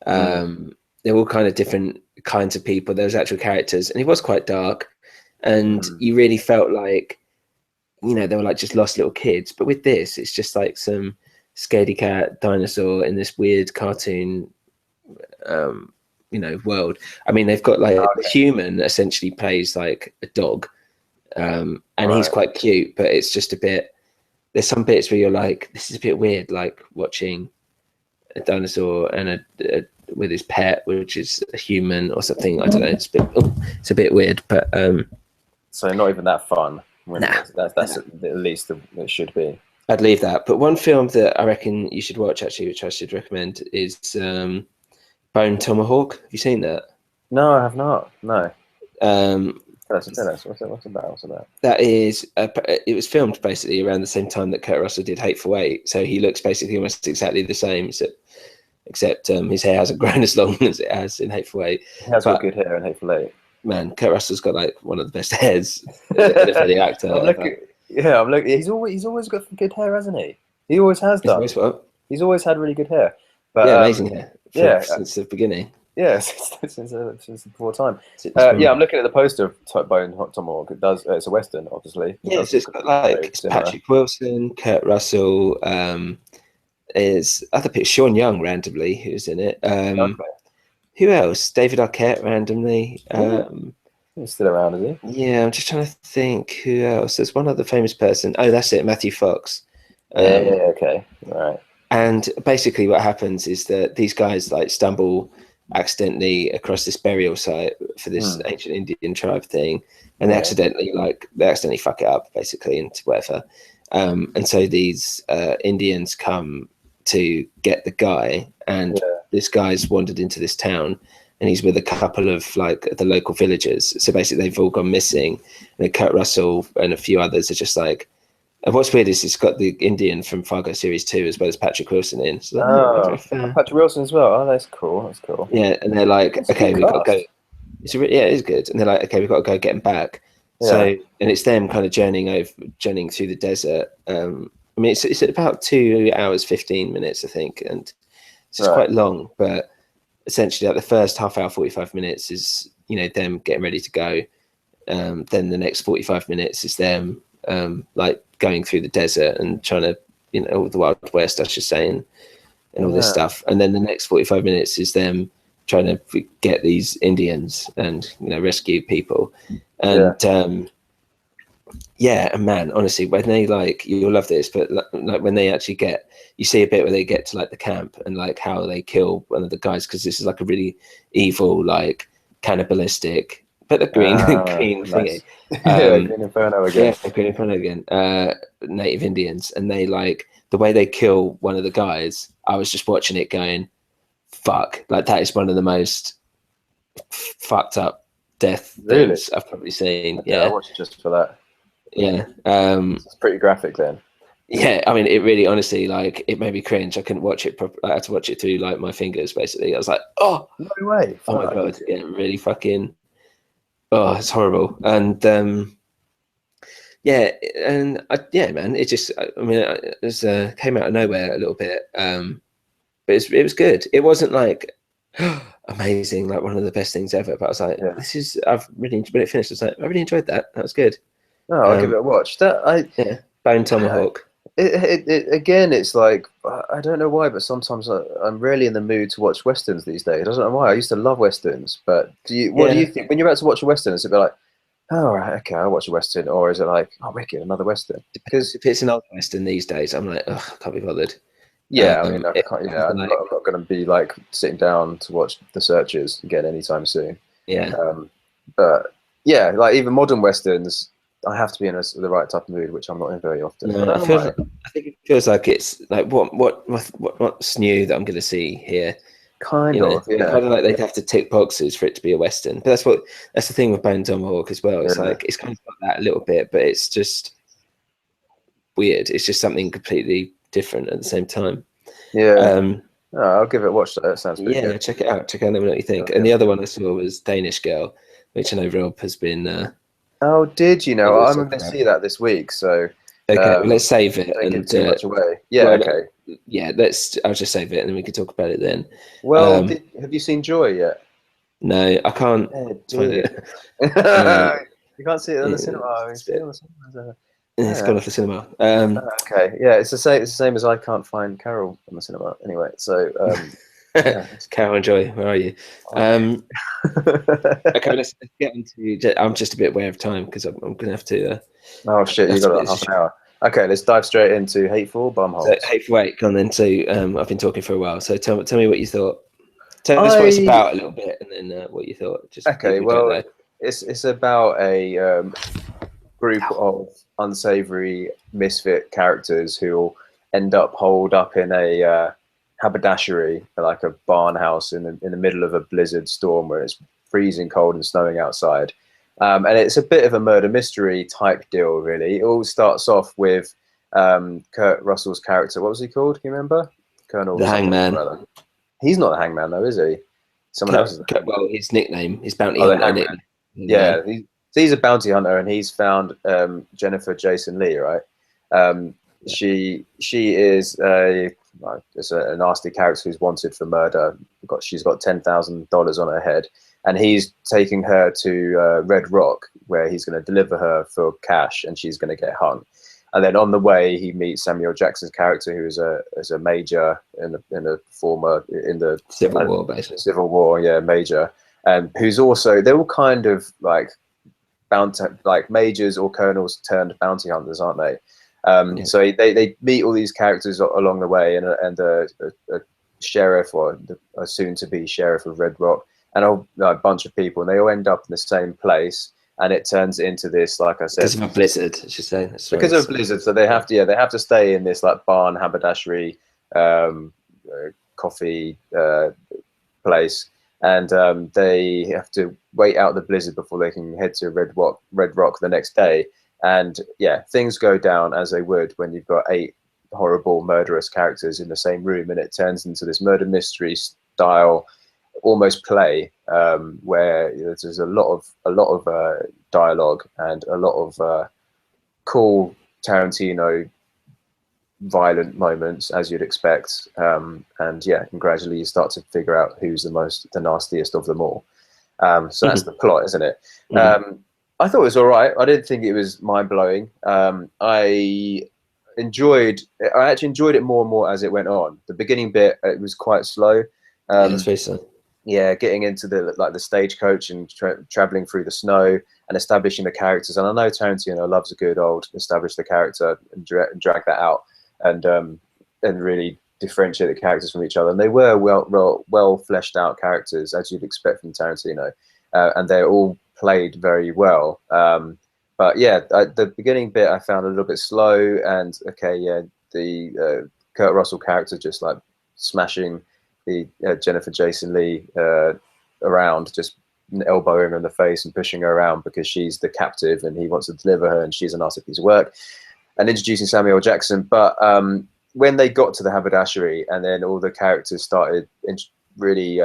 They're all kind of different kinds of people. There was actual characters, and it was quite dark, and you really felt like, they were like just lost little kids. But with this, it's just like some scaredy cat dinosaur in this weird cartoon, world. I mean, they've got like a human essentially plays like a dog, and he's quite cute, but it's just a bit. There's some bits where you're like, this is a bit weird, like watching a dinosaur and with his pet, which is a human or something. I don't know. It's a bit weird, but so not even that fun. Nah, that's at least it should be. I'd leave that. But one film that I reckon you should watch, actually, which I should recommend, is Bone Tomahawk. Have you seen that? No, I have not. No. What's about? That is, it was filmed basically around the same time that Kurt Russell did Hateful Eight. So he looks basically almost exactly the same, except his hair hasn't grown as long as it has in Hateful Eight. He has got good hair in Hateful Eight. Man, Kurt Russell's got like one of the best hairs of any actor. I'm looking. He's always got good hair, hasn't he? He always has done. He's always had really good hair. But, amazing hair. Since the beginning. Yeah, since before time. I'm looking at the poster of Bone Tomahawk. It does. It's a western, obviously. Yes, it's got like Patrick Wilson, Kurt Russell. Is other people, Sean Young randomly, who's in it. Who else? David Arquette randomly. He's still around, is he? Yeah, I'm just trying to think who else. There's one other famous person. Oh, that's it, Matthew Fox. Okay, all right. And basically, what happens is that these guys like stumble accidentally across this burial site for this ancient Indian tribe thing, and they accidentally fuck it up basically into whatever. And so these Indians come to get the guy, and this guy's wandered into this town, and he's with a couple of like the local villagers. So basically, they've all gone missing, and then Kurt Russell and a few others are just like. And what's weird is it's got the Indian from Fargo Series 2 as well as Patrick Wilson in. So Patrick Wilson as well. Oh, that's cool. Yeah, and they're like, okay, we've got to go. It is good. And they're like, okay, we've got to go get him back. Yeah. So, and it's them kind of journeying through the desert. I mean, it's about 2 hours 15 minutes, I think, and So it's quite long, but essentially like the first half hour, 45 minutes is, you know, them getting ready to go. Then the next 45 minutes is them like going through the desert and trying to, you know, the Wild West, I should say, and all this stuff. And then the next 45 minutes is them trying to get these Indians and, you know, rescue people. And and man, honestly, when they like, you'll love this, but like when they actually get, you see a bit where they get to like the camp and like how they kill one of the guys, because this is like a really evil, like cannibalistic, but the green green nice. thingy. Green Inferno again. Yeah, Green Inferno again. Native Indians, and they like the way they kill one of the guys. I was just watching it going, fuck, like that is one of the most fucked up death things I've probably seen. Okay, I watched it just for that. Yeah. It's pretty graphic then. Yeah, I mean, it really, honestly, like, it made me cringe. I couldn't watch it I had to watch it through like my fingers, basically. I was like, oh, no way. Oh my god, yeah, really fucking, oh, it's horrible. And man, it just, I mean, it came out of nowhere a little bit, but it was good. It wasn't like amazing, like one of the best things ever, but I was like, I've really, when it finished, I was like, I really enjoyed that. That was good. No, I'll give it a watch. Bone Tomahawk. Again, it's like, I don't know why, but sometimes I'm really in the mood to watch westerns these days. I don't know why. I used to love westerns, but what do you think when you're about to watch a western? Is it like, oh right, okay, I'll watch a western, or is it like, oh wicked, another western? Because if it's an old western these days, I'm like, oh, I can't be bothered. Yeah, I mean, I'm not going to be like sitting down to watch The Searchers again anytime soon. Yeah, but yeah, like even modern westerns, I have to be in the right type of mood, which I'm not in very often. No, I think it feels like it's like what's new that I'm going to see here. Kind of like they'd have to tick boxes for it to be a western. But that's the thing with Bone Tomahawk as well. It's like it's kind of like that a little bit, but it's just weird. It's just something completely different at the same time. Yeah. I'll give it a watch. That sounds pretty good. Check it out. Check out. Let me know what you think. And the other one I saw was Danish Girl, which I know Rob has been. Oh, did you know? I'm going to see that this week. So okay, well, let's save it and give too much away. Yeah. Well, okay. Yeah, I'll just save it and then we can talk about it then. Well, have you seen Joy yet? No, I can't find it. You can't see it on the cinema. It's gone off the cinema. Okay, yeah, it's the same as I can't find Carol on the cinema. Anyway, so Carol and Joy, where are you? Okay, let's get into. I'm just a bit aware of time because I'm going to have to. Oh shit! You got like half an hour. Okay, let's dive straight into Hateful Bumholes. So, Hateful Eight, on then. So I've been talking for a while. So tell me what you thought. Tell us what it's about a little bit, and then what you thought. Just okay. Well, it's about a group of unsavory misfit characters who will end up holed up in a haberdashery, like a barn house in the middle of a blizzard storm where it's freezing cold and snowing outside. And it's a bit of a murder mystery type deal, really. It all starts off with Kurt Russell's character. What was he called? Can you remember? Colonel. The Hangman. He's not the Hangman, though, is he? Someone else is. Well, his nickname, his bounty hunter. Yeah, he's a bounty hunter, and he's found Jennifer Jason Leigh, right? She is a nasty character who's wanted for murder. She's got $10,000 on her head, and he's taking her to Red Rock, where he's going to deliver her for cash, and she's going to get hung. And then on the way, he meets Samuel Jackson's character, who is a major in the Civil War, basically. Civil War, yeah, major, who's also, they're all kind of like majors or colonels turned bounty hunters, aren't they? So they meet all these characters along the way, and a sheriff, or a soon-to-be sheriff of Red Rock, and a bunch of people, and they all end up in the same place. And it turns into this, like I said, because of a blizzard, I should say. Because of a blizzard, so they have to stay in this like barn haberdashery, coffee place, and they have to wait out the blizzard before they can head to Red Rock the next day. And yeah, things go down as they would when you've got 8 horrible murderous characters in the same room, and it turns into this murder mystery style almost play, where there's a lot of dialogue and a lot of cool Tarantino violent moments, as you'd expect, and gradually you start to figure out who's the nastiest of them all. So that's the plot, isn't it? I thought it was all right. I didn't think it was mind-blowing. I actually enjoyed it more and more as it went on. The beginning bit, it was quite slow. That's very slow. Yeah, getting into the stagecoach and traveling through the snow and establishing the characters. And I know Tarantino loves a good old establish the character and drag that out and really differentiate the characters from each other. And they were well fleshed out characters, as you'd expect from Tarantino, and they're all played very well. But yeah, the beginning bit I found a little bit slow, and the Kurt Russell character just like smashing the Jennifer Jason Leigh around, just elbowing her in the face and pushing her around because she's the captive and he wants to deliver her and she's a nasty piece of work, and introducing Samuel L. Jackson. But when they got to the haberdashery and then all the characters started really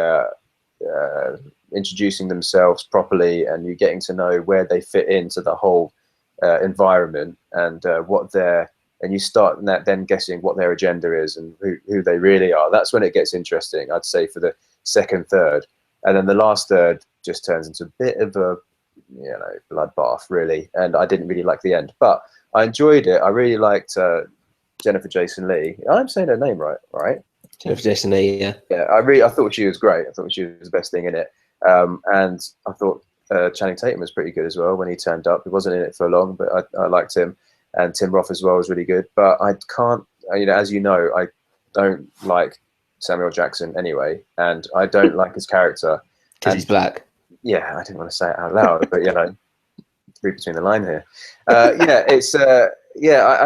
introducing themselves properly, and you getting to know where they fit into the whole environment and and you start then guessing what their agenda is and who they really are. That's when it gets interesting, I'd say, for the second third. And then the last third just turns into a bit of a bloodbath, really. And I didn't really like the end, but I enjoyed it. I really liked Jennifer Jason Leigh. I'm saying her name right? Jennifer Jason Leigh, yeah. Yeah, I thought she was great. I thought she was the best thing in it. And I thought Channing Tatum was pretty good as well when he turned up. He wasn't in it for long, but I liked him. And Tim Roth as well was really good. But I can't, as you know, I don't like Samuel Jackson anyway, and I don't like his character. Because he's black. Yeah, I didn't want to say it out loud, but read between the line here. I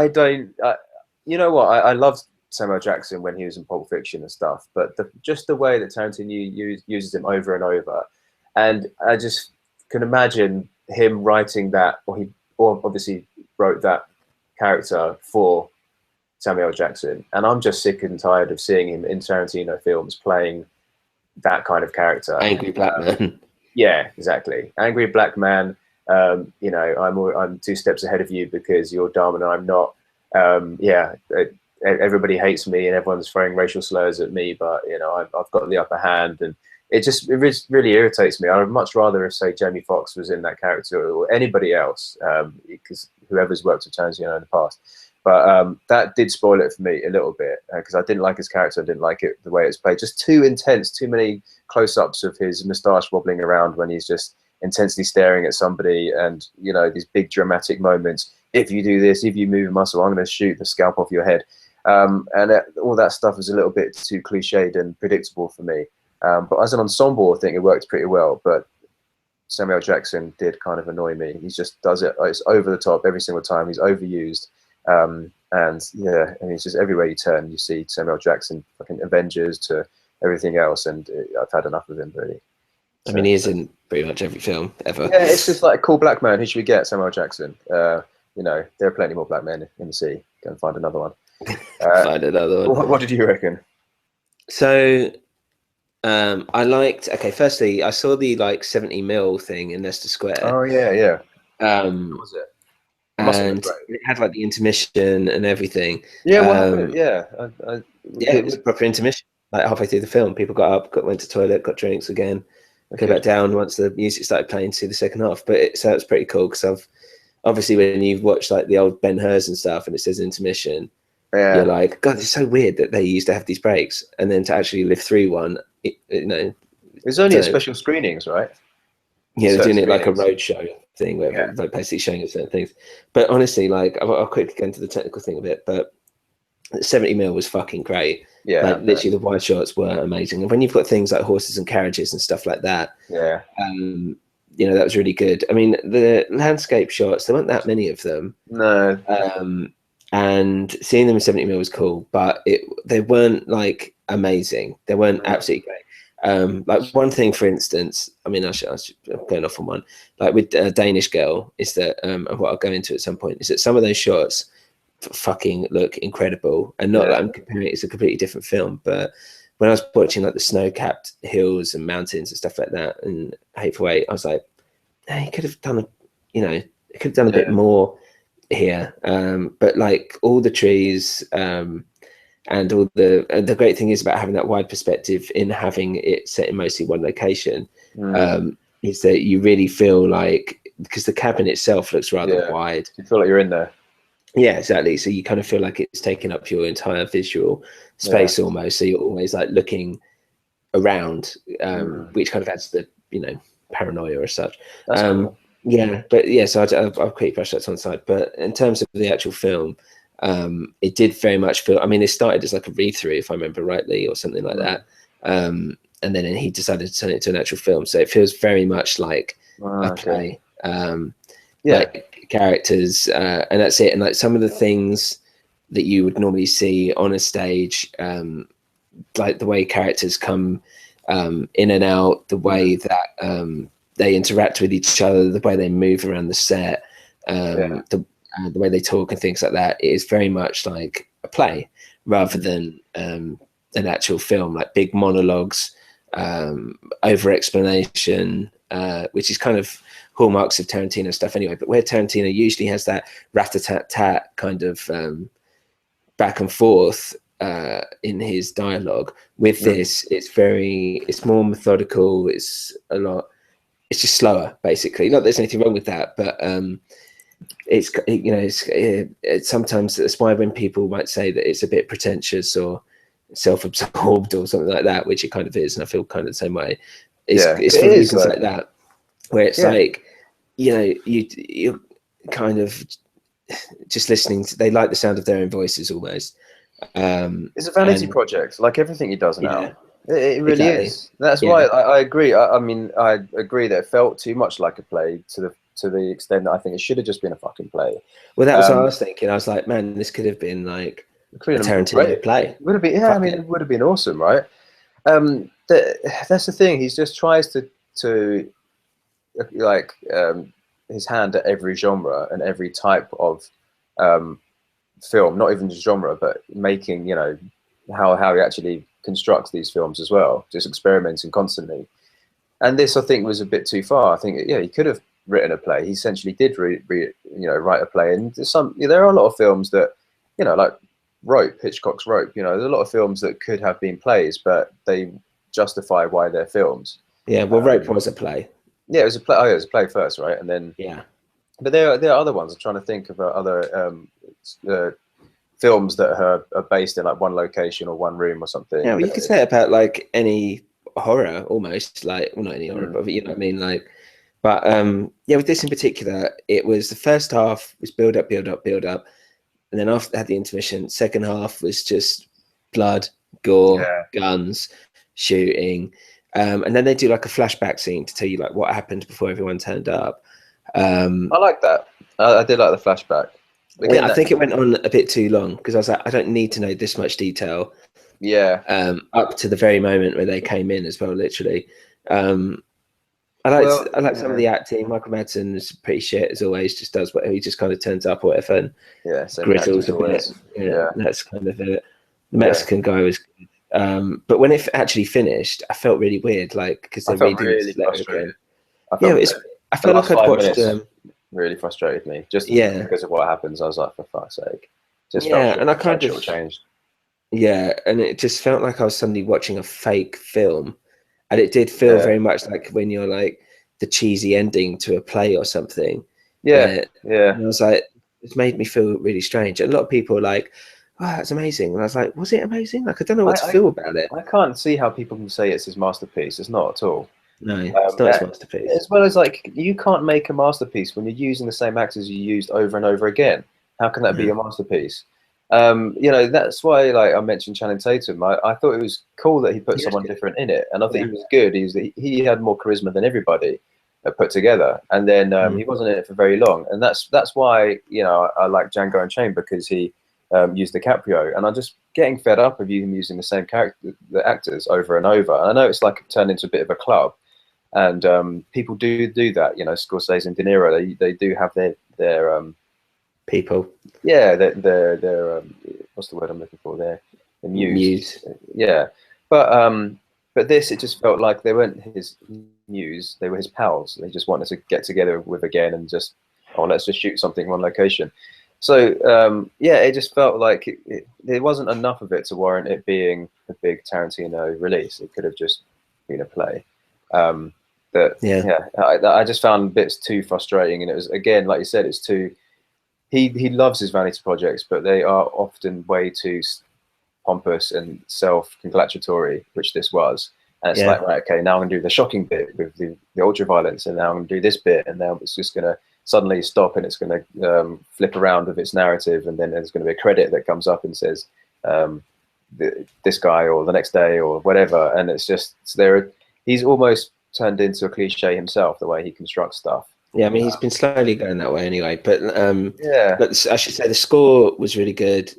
don't. You know what? I loved Samuel Jackson when he was in Pulp Fiction and stuff, but just the way that Tarantino uses him over and over, and I just can imagine him writing that, or obviously wrote that character for Samuel L. Jackson, and I'm just sick and tired of seeing him in Tarantino films playing that kind of character. Angry black man. Yeah, exactly. Angry black man. I'm 2 steps ahead of you because you're dumb and I'm not. Everybody hates me and everyone's throwing racial slurs at me, but I've got the upper hand, and it really irritates me. I would much rather if, say, Jamie Foxx was in that character or anybody else, because whoever's worked with Tarantino in the past. But that did spoil it for me a little bit because I didn't like his character. I didn't like it the way it's played. Just too intense, too many close-ups of his moustache wobbling around when he's just intensely staring at somebody, and these big dramatic moments. If you do this, if you move a muscle, I'm going to shoot the scalp off your head. All that stuff is a little bit too cliched and predictable for me. But as an ensemble, I think it worked pretty well. But Samuel Jackson did kind of annoy me. He just does it. It's over the top every single time. He's overused. And it's just everywhere you turn, you see Samuel Jackson, fucking Avengers to everything else. And I've had enough of him, really. I mean, he is in pretty much every film ever. Yeah, it's just like a cool black man. Who should we get? Samuel Jackson. There are plenty more black men in the sea. Go and find another one. Find another one. What did you reckon? So, I liked. Okay, firstly, I saw the 70mm thing in Leicester Square. Oh yeah. What was it? And it had the intermission and everything. Yeah, it was a proper intermission. Halfway through the film, people got up, went to the toilet, got drinks again, came back down once the music started playing to see the second half. But so it was pretty cool because obviously when you've watched the old Ben-Hurs and stuff and it says intermission, you're like, God, it's so weird that they used to have these breaks, and then to actually live through one, It's only at special screenings, right? Yeah, they're doing it like a roadshow thing where they're basically showing you certain things. But honestly, I'll quickly go into the technical thing of it, but 70mm was fucking great. Yeah. Literally the wide shots were amazing. And when you've got things like horses and carriages and stuff like that, that was really good. I mean, the landscape shots, there weren't that many of them. No. And seeing them in 70mm was cool, but they weren't amazing. They weren't absolutely great. One thing, for instance, I mean, I'm going off on one, with Danish Girl, is that, and what I'll go into at some point, is that some of those shots fucking look incredible. And not that I'm comparing it, it's a completely different film, but when I was watching the snow-capped hills and mountains and stuff like that, and Hateful Eight, I was like, he could have done a bit more here, but like all the trees, and all the great thing is about having that wide perspective in having it set in mostly one location, is that you really feel like, because the cabin itself looks rather wide, you feel like you're in there. Yeah, exactly. So you kind of feel like it's taking up your entire visual space almost. So you're always like looking around, which kind of adds the, you know, paranoia or such. That's cool. Yeah, but yeah, so I'll quickly brush that to one side. But in terms of the actual film, it did very much feel, I mean, it started as like a read through, if I remember rightly, or something like that. And then he decided to turn it into an actual film. So it feels very much like a play. Like characters, and that's it. And like some of the things that you would normally see on a stage, like the way characters come in and out, the way that they interact with each other, the way they move around the set, the way they talk and things like that, it is very much like a play rather than an actual film, like big monologues, over explanation, which is kind of hallmarks of Tarantino stuff anyway, but where Tarantino usually has that rat-a-tat-tat kind of back and forth in his dialogue, with this it's more methodical, it's just slower, basically. Not that there's anything wrong with that, but it's, you know, it's sometimes, that's why when people might say that it's a bit pretentious or self-absorbed or something like that, which it kind of is, and I feel kind of the same way, it's for reasons like that, where it's like, you know, you're kind of just listening to, they like the sound of their own voices almost. It's a vanity project, like everything he does now. It really is. That's why I agree. I mean, I agree that it felt too much like a play to the extent that I think it should have just been a fucking play. Well, that was what I was thinking. I was like, man, this could have been like a Tarantino play. Would have been, I mean, it would have been awesome, right? That's the thing. He just tries to like his hand at every genre and every type of film, not even just genre, but making, you know, how he actually constructs these films as well, just experimenting constantly. And this, I think, was a bit too far. I think, he could have written a play. He essentially did write a play. And there are a lot of films that, you know, like Rope, Hitchcock's Rope, you know, there's a lot of films that could have been plays, but they justify why they're films. Yeah, well, Rope was a play. Yeah, it was a play. Oh, yeah, it was a play first, right? And then but there are other ones. I'm trying to think of other films that are based in like one location or one room or something. Yeah, well, you could say about like any horror almost, like, well, not any horror, but you know what I mean, like. But with this in particular, it was the first half was build up, and then after they had the intermission, second half was just blood, gore, guns, shooting. And then they do like a flashback scene to tell you like what happened before everyone turned up. I like that. I did like the flashback. Again, I think it went on a bit too long because I was like, I don't need to know this much detail. Up to the very moment where they came in as well, literally. I like some of the acting. Michael Madsen is pretty shit as always. Just does what he just kind of turns up or whatever and grizzles a bit. That's kind of it. The Mexican guy was good. But when it actually finished, I felt really weird, like, because they really frustrated. I felt like I'd watched. Really frustrated me, just because of what happens. I was like, for fuck's sake, just and I kind of changed. Yeah, and it just felt like I was suddenly watching a fake film, and it did feel very much like when you're like the cheesy ending to a play or something. And I was like, it made me feel really strange. And a lot of people were like, oh, that's amazing. And I was like, was it amazing? Like, I don't know what to feel about it. I can't see how people can say it's his masterpiece. It's not at all. No, it's not his masterpiece. As well as, like, you can't make a masterpiece when you're using the same actors you used over and over again. How can that be a masterpiece? You know, that's why, like, I mentioned Channing Tatum. I thought it was cool that he put someone different in it, and I think he was good. He had more charisma than everybody put together, and then he wasn't in it for very long, and that's why, you know, I like Django Unchained, because he used DiCaprio, and I'm just getting fed up of him using the same the actors over and over. And I know it's like turned into a bit of a club, and people do that. You know, Scorsese and De Niro, they do have their people. Yeah, their what's the word I'm looking for? Their muse. Yeah, but this, it just felt like they weren't his muse; they were his pals. They just wanted to get together with again and just, let's just shoot something on location. So yeah, it just felt like there wasn't enough of it to warrant it being a big Tarantino release. It could have just been a play. But yeah, I just found bits too frustrating, and it was, again, like you said, it's too. He loves his vanity projects, but they are often way too pompous and self-congratulatory, which this was. And it's like, right, okay, now I'm gonna do the shocking bit with the ultra violence, and now I'm gonna do this bit, and now it's just gonna suddenly stop, and it's gonna flip around with its narrative, and then there's gonna be a credit that comes up and says this guy or the next day or whatever, and it's just he's almost turned into a cliche himself, the way he constructs stuff. Yeah, I mean, he's been slowly going that way anyway. But but I should say the score was really good.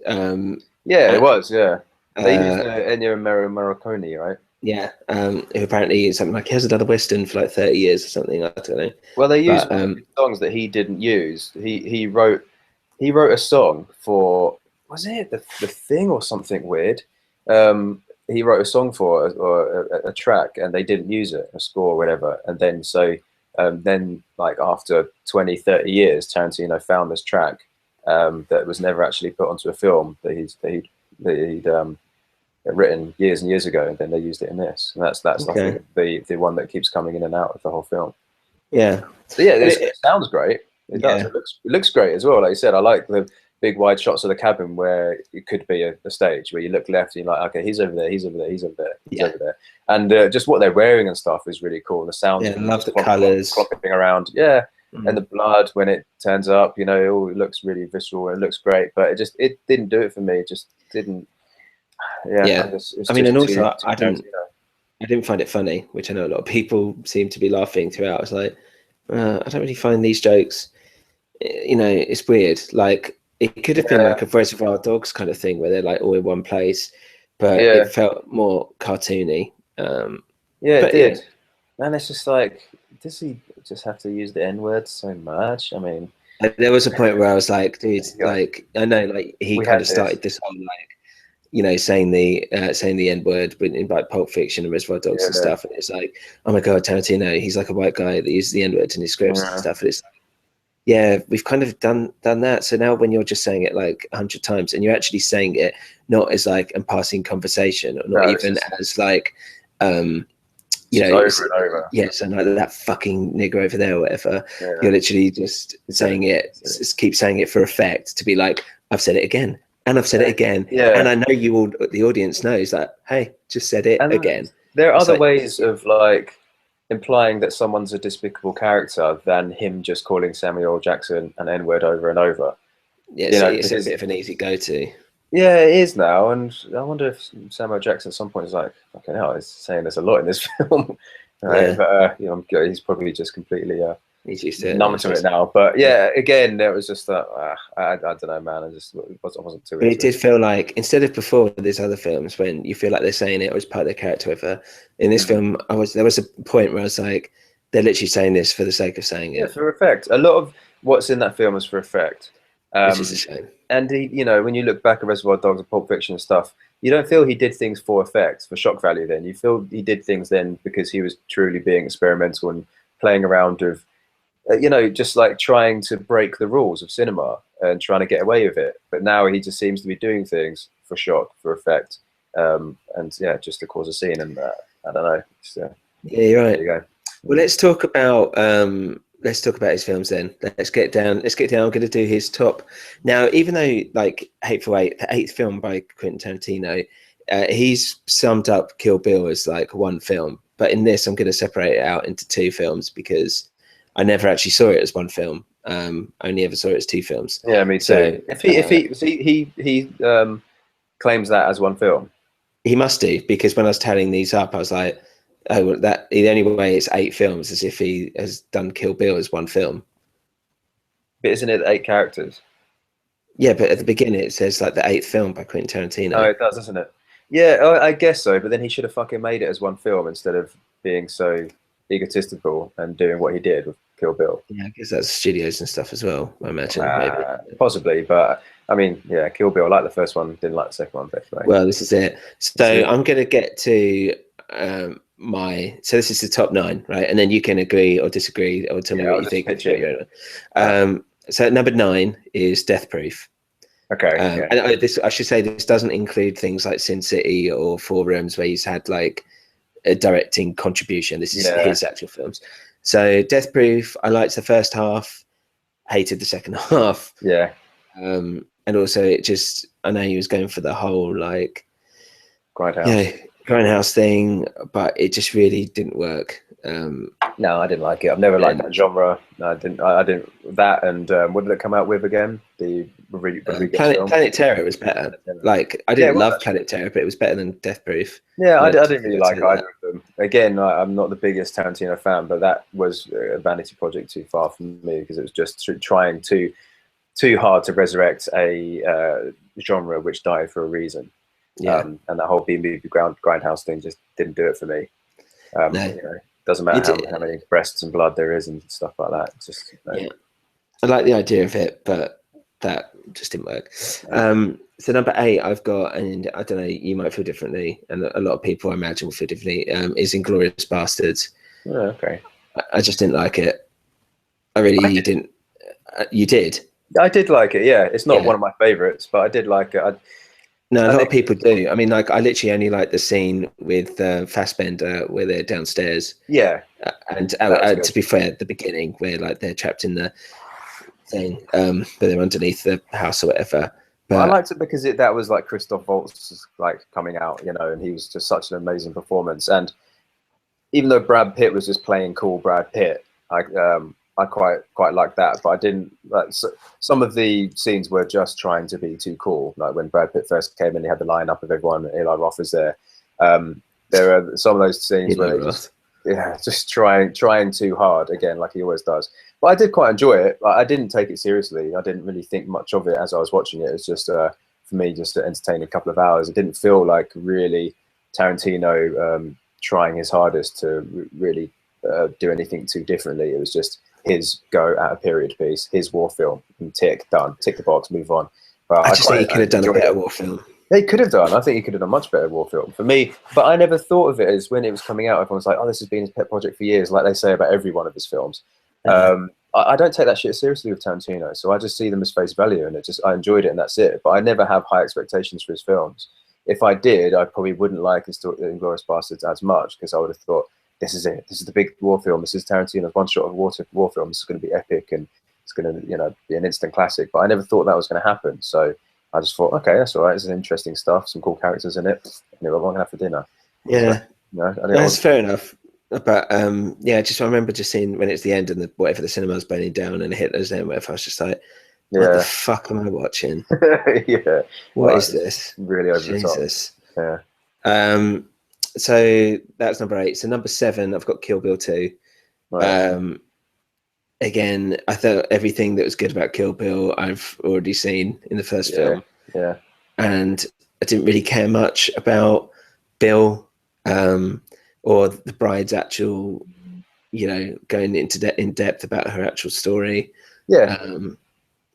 Yeah, it was. Yeah, they used Ennio Morricone, right? Yeah, who apparently something like he hasn't done a western for like 30 years or something. I don't know. Well, they used songs that he didn't use. He wrote a song for, was it the Thing or something weird? He wrote a song for a track, and they didn't use it, a score or whatever. And then then like after 20, 30 years, Tarantino found this track that was never actually put onto a film that he'd written years and years ago, and then they used it in this. And that's Okay. I think, the one that keeps coming in and out of the whole film. Yeah. So yeah, it sounds great. It does. It looks great as well. Like you said, I like the big wide shots of the cabin where it could be a stage where you look left and you're like, okay, he's over there, he's over there, he's over there, he's over there. And just what they're wearing and stuff is really cool. The sound, I love the colors clopping around, and the blood when it turns up, it all looks really visceral and it looks great. But it didn't do it for me. It just didn't. Yeah. I mean, and also I didn't find it funny, which I know a lot of people seem to be laughing throughout. I was like, I don't really find these jokes. It's weird. Like, it could have been like a Reservoir Dogs kind of thing where they're like all in one place, but it felt more cartoony. It did. And it's just like, does he just have to use the N-word so much? I mean, there was a point where I was like, dude, like, I know, like, he kind of started this whole like, saying the N-word in like Pulp Fiction and Reservoir Dogs and stuff, and it's like, oh my god, Tarantino, he's like a white guy that uses the N-word in his scripts and stuff, and it's like, yeah, we've kind of done that. So now when you're just saying it like 100 times, and you're actually saying it not as like a passing conversation, or not even as like over and over. Yes, and like that fucking nigger over there or whatever. You're literally just saying it, just keep saying it for effect, to be like, I've said it again, and I've said it again, and I know you all, the audience knows that. Hey, just said it again. There are other ways of like implying that someone's a despicable character than him just calling Samuel Jackson an N-word over and over. Yeah, it's a bit of an easy go-to. Yeah, it is now, and I wonder if Samuel Jackson at some point is like, okay, hell, he's saying this a lot in this film. Right? But he's probably just completely he's used to numb to it now. But again, there was just that. I don't know, man. I wasn't too. But it did feel like, instead of before these other films when you feel like they're saying it as part of their character, whatever. In this film, there was a point where I was like, they're literally saying this for the sake of saying it. Yeah, for effect. A lot of what's in that film is for effect. Which is a shame. And when you look back at Reservoir Dogs and Pulp Fiction and stuff, you don't feel he did things for effect, for shock value. Then you feel he did things then because he was truly being experimental and playing around with, just like trying to break the rules of cinema and trying to get away with it. But now he just seems to be doing things for shock, for effect, and just to cause a scene. And I don't know. Yeah, you're right. There you go. Well, let's talk about his films then. Let's get down. I'm going to do his top. Now, even though like Hateful Eight, the 8th film by Quentin Tarantino, he's summed up Kill Bill as like one film. But in this, I'm going to separate it out into 2 films because I never actually saw it as one film. Only ever saw it as 2 films. Yeah, me too. So, if he claims that as one film, he must do, because when I was tallying these up, I was like, oh, well, that the only way it's 8 films is if he has done Kill Bill as one film. But isn't it 8 characters? Yeah, but at the beginning it says like the 8th film by Quentin Tarantino. Oh, it does, doesn't it? Yeah, I guess so. But then he should have fucking made it as one film instead of being so egotistical and doing what he did with Kill Bill. Yeah, I guess that's studios and stuff as well, I imagine. Maybe. Possibly, but I mean, yeah, Kill Bill, I like the first one, didn't like the second one. Right? Well, this is it. So I'm going to get to so this is the top 9, right? And then you can agree or disagree or tell me what you think. So at number 9 is Death Proof. Okay. And I should say this doesn't include things like Sin City or Four Rooms, where he's had like a directing contribution. This is his actual films. So Death Proof, I liked the first half, hated the second half. Yeah. And also I know he was going for the whole like Grindhouse thing, but it just really didn't work. No, I didn't like it. I've never liked that genre. No, I didn't. That and what did it come out with again? The Planet Terror was better. Like I didn't love Planet Terror, but it was better than Death Proof. Yeah, I didn't really like either of them. Again, I'm not the biggest Tarantino fan, but that was a vanity project too far from me, because it was just trying too hard to resurrect a genre which died for a reason. Yeah. And that whole B-movie grindhouse thing just didn't do it for me. No. Doesn't matter how many breasts and blood there is and stuff like that. It's just I like the idea of it, but that just didn't work. So number 8 I've got, and I don't know, you might feel differently, and a lot of people I imagine will feel differently, is Inglourious Bastards. Okay. I just didn't like it. I really didn't. You did? I did like it, yeah. It's not one of my favorites, but I did like it. No, a lot of people do. I mean, like, I literally only like the scene with Fassbender where they're downstairs. Yeah. And to be fair, at the beginning where like they're trapped in the thing, but they're underneath the house or whatever. But I liked it because that was like Christoph Waltz like coming out, and he was just such an amazing performance. And even though Brad Pitt was just playing cool Brad Pitt, I quite liked that, but I didn't like some of the scenes were just trying to be too cool. Like when Brad Pitt first came in, he had the lineup of everyone, and Eli Roth was there. There are some of those scenes where just trying too hard again, like he always does. But I did quite enjoy it. Like, I didn't take it seriously. I didn't really think much of it as I was watching it. It's just for me, just to entertain a couple of hours. It didn't feel like really Tarantino trying his hardest to really do anything too differently. It was just his go at a period piece, his war film, and tick the box, move on. But I just think he could have done a better war film. He could have done. I think he could have done a much better war film for me. But I never thought of it as when it was coming out. Everyone was like, "Oh, this has been his pet project for years," like they say about every one of his films. I don't take that shit seriously with Tarantino, so I just see them as face value, and I enjoyed it, and that's it. But I never have high expectations for his films. If I did, I probably wouldn't like Inglourious Bastards as much, because I would have thought, this is it. This is the big war film. This is Tarantino's one shot of war film. This is going to be epic, and it's going to, be an instant classic. But I never thought that was going to happen. So I just thought, okay, that's all right. This is interesting stuff. Some cool characters in it. Anyway, we're going to have for dinner. Yeah, so, that's fair enough. But I remember just seeing when it's the end and whatever the cinema's burning down and Hitler's there, whatever. I was just like, what the fuck am I watching? What is this? Really over the top. Yeah. So that's number 8. So number 7, I've got Kill Bill 2. Right. Again, I thought everything that was good about Kill Bill I've already seen in the first film. Yeah. And I didn't really care much about Bill or the bride's actual, going into in depth about her actual story. Yeah.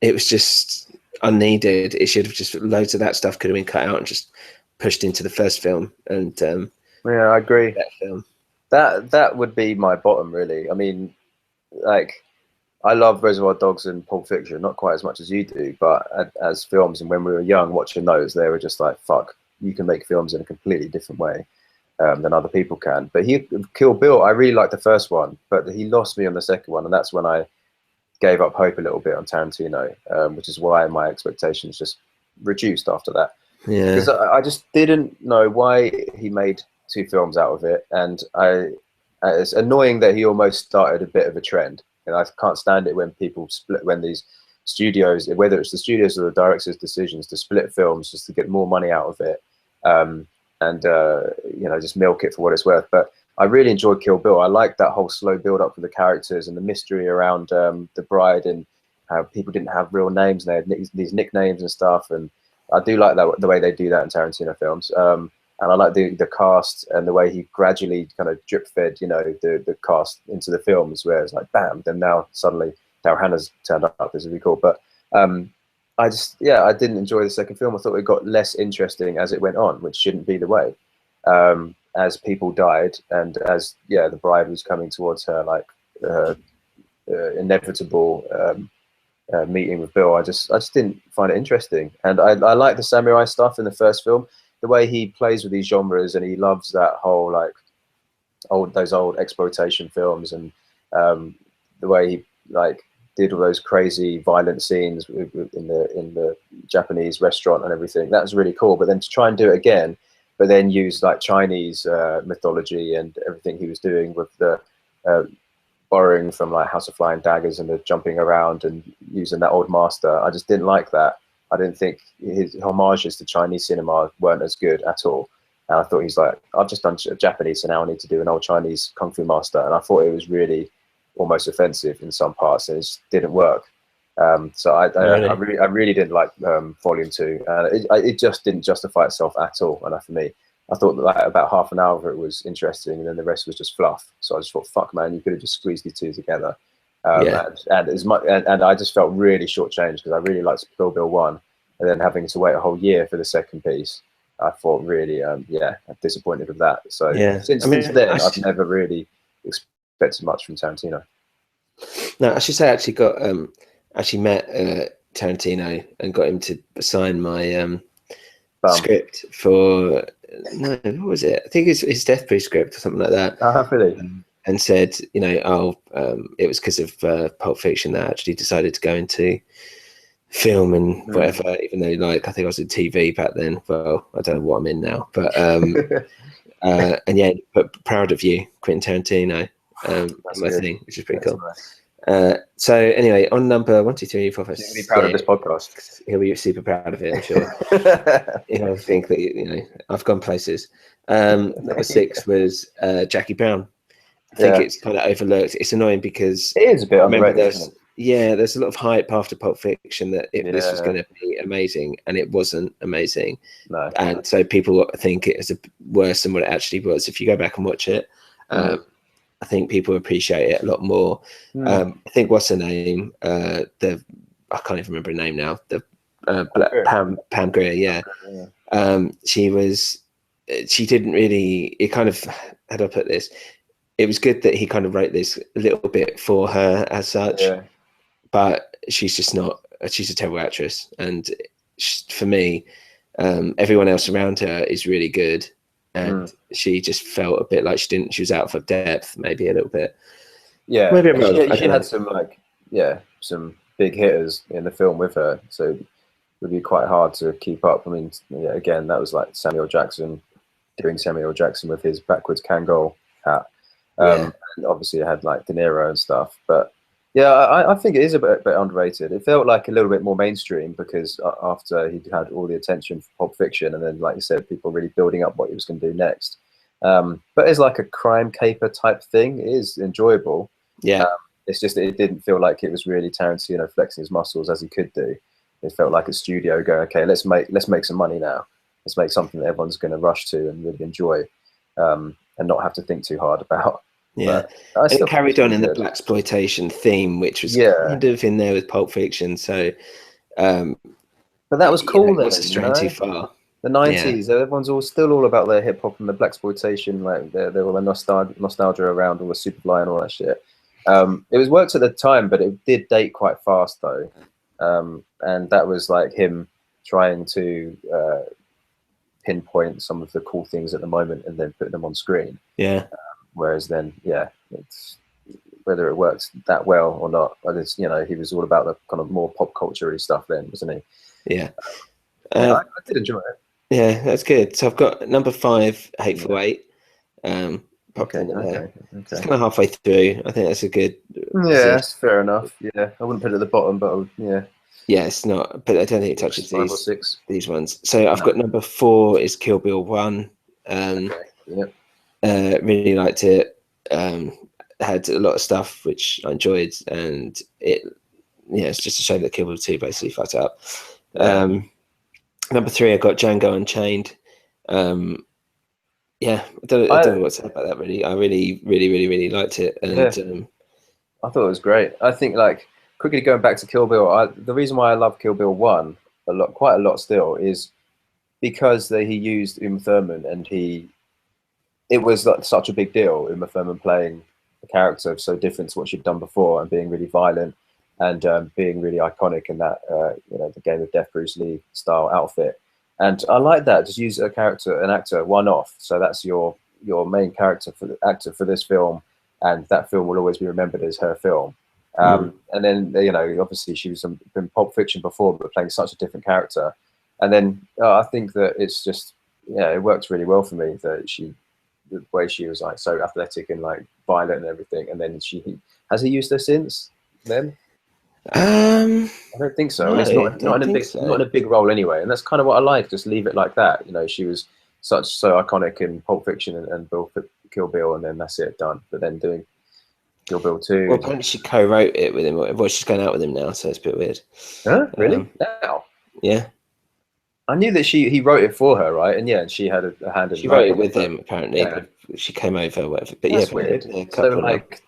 It was just unneeded. It should have just, loads of that stuff could have been cut out and just pushed into the first film. And yeah, I agree. That film. That would be my bottom, really. I mean, like, I love Reservoir Dogs and Pulp Fiction, not quite as much as you do, but as films, and when we were young watching those, they were just like, fuck, you can make films in a completely different way than other people can. But Kill Bill, I really liked the first one, but he lost me on the second one, and that's when I gave up hope a little bit on Tarantino, which is why my expectations just reduced after that. Yeah, because I just didn't know why he made 2 films out of it, and it's annoying that he almost started a bit of a trend. And I can't stand it when people split, when these studios, whether it's the studios or the directors' decisions to split films just to get more money out of it, and just milk it for what it's worth. But I really enjoyed Kill Bill. I liked that whole slow build up for the characters and the mystery around the bride, and how people didn't have real names and they had these nicknames and stuff. And I do like that, the way they do that in Tarantino films. And I like the cast and the way he gradually kind of drip fed, the cast into the films, where it's like, bam, then now suddenly Daryl Hannah's turned up. This is really cool. But I didn't enjoy the second film. I thought it got less interesting as it went on, which shouldn't be the way. As people died, and as the bride was coming towards her, like inevitable meeting with Bill, I just didn't find it interesting. And I like the samurai stuff in the first film, the way he plays with these genres, and he loves that whole like those old exploitation films, and the way he like did all those crazy violent scenes in the Japanese restaurant and everything. That was really cool. But then to try and do it again, but then use like Chinese mythology and everything he was doing with the borrowing from like House of Flying Daggers and the jumping around and using that old master, I just didn't like that. I didn't think his homages to Chinese cinema weren't as good at all. And I thought he's like, I've just done Japanese, so now I need to do an old Chinese kung fu master. And I thought it was really almost offensive in some parts, and it just didn't work. So I really didn't like Volume 2, and it just didn't justify itself at all. And for me, I thought that like, about half an hour of it was interesting, and then the rest was just fluff. So I just thought, fuck, man, you could have just squeezed the two together. And as much, and I just felt really shortchanged because I really liked Kill Bill 1, and then having to wait a whole year for the second piece, I thought really, disappointed with that. So since then, I've never really expected much from Tarantino. No, I should say I actually got met Tarantino and got him to sign my script for what was it? I think it's his death pre-script or something like that. Oh, really? And said, it was because of Pulp Fiction that I actually decided to go into film and whatever, even though like I think I was in TV back then. Well, I don't know what I'm in now, but but proud of you, Quentin Tarantino. My thing, which is pretty cool. Nice. So anyway, on number 1, 2, 3, 4, 5, 6, he'll be proud of this podcast. He'll be super proud of it, I'm sure. I think that I've gone places. Number 6 was Jackie Brown. I think it's kind of overlooked. It's annoying because it is a bit underrated. There's a lot of hype after Pulp Fiction that this was going to be amazing, and it wasn't amazing. No. And so people think it is worse than what it actually was. If you go back and watch it, I think people appreciate it a lot more. I think what's her name? I can't even remember her name now. Pam Grier. She didn't really. It kind of, how do I put this? It was good that he kind of wrote this a little bit for her as such, but she's just not. She's a terrible actress, and for me, everyone else around her is really good. And she just felt a bit like she was out of her depth, maybe a little bit. Yeah, maybe she had some some big hitters in the film with her, so it would be quite hard to keep up. I mean, again, that was like Samuel Jackson doing Samuel Jackson with his backwards Kangol hat. And obviously it had like De Niro and stuff, but I think it is a bit underrated. It felt like a little bit more mainstream because after he'd had all the attention for Pulp Fiction, and then, like you said, people really building up what he was going to do next. But as like a crime caper type thing, it is enjoyable. It's just that it didn't feel like it was really Tarantino flexing his muscles as he could do. It felt like a studio going, okay, let's make some money now. Let's make something that everyone's going to rush to and really enjoy, and not have to think too hard about. Yeah, it carried on in the blaxploitation theme, which was kind of in there with Pulp Fiction. So, but that was cool. Then, wasn't straying too far. The 90s, everyone's still all about their hip hop and the blaxploitation. Like there were nostalgia around all the Superfly and all that shit. It was worked at the time, but it did date quite fast though, and that was like him trying to pinpoint some of the cool things at the moment and then put them on screen. Whereas then, it's whether it works that well or not. But it's, he was all about the kind of more pop culture-y stuff then, wasn't he? I did enjoy it. Yeah, that's good. So I've got number 5, Hateful Eight. Okay. It's kind of halfway through. I think that's a good. That's fair enough. Yeah, I wouldn't put it at the bottom, but Yeah, it's not. But I don't think it touches 5 or 6. These ones. So I've got number 4 is Kill Bill 1. Really liked it. Had a lot of stuff which I enjoyed, and it's just a shame that Kill Bill 2 basically fucked up. Number 3, I got Django Unchained. I don't know what to say about that really. I really, really, really, really liked it, and I thought it was great. I think like quickly going back to Kill Bill, the reason why I love Kill Bill 1 quite a lot still is because he used Uma Thurman, and it was like such a big deal, Uma Thurman playing a character so different to what she'd done before and being really violent and being really iconic in that the Game of Death Bruce Lee style outfit. And I like that. Just use an actor one off. So that's your main character for the actor for this film, and that film will always be remembered as her film. And then obviously she was in Pulp Fiction before, but playing such a different character. And then I think that it's just it worked really well for me that the way she was like so athletic and like violent and everything. And then has he used her since then? I don't think so. No, At least not in a big role anyway. And that's kind of what I like. Just leave it like that. She was so iconic in Pulp Fiction and Kill Bill, and then that's it, done. But then doing Kill Bill 2. Well, apparently she co-wrote it with him. Well, she's going out with him now, so it's a bit weird. Huh? Really? Now? Yeah. I knew that he wrote it for her, right? And she had a hand in it. She wrote it with him, apparently. Yeah. She came over, whatever. But that's weird. So like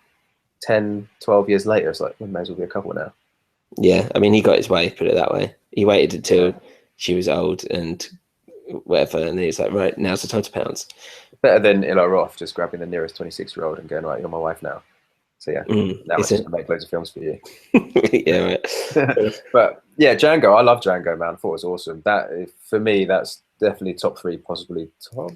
10, 12 years later, it's like, we may as well be a couple now. Yeah, I mean, he got his way, put it that way. He waited until she was old and whatever, and he's like, right, now's the time to pounce. Better than Illa Roth just grabbing the nearest 26-year-old and going, right, you're my wife now. So now I'm just gonna make loads of films for you. Yeah, right. But yeah, Django, I love Django, man. I thought it was awesome. That for me, that's definitely top 3, possibly top.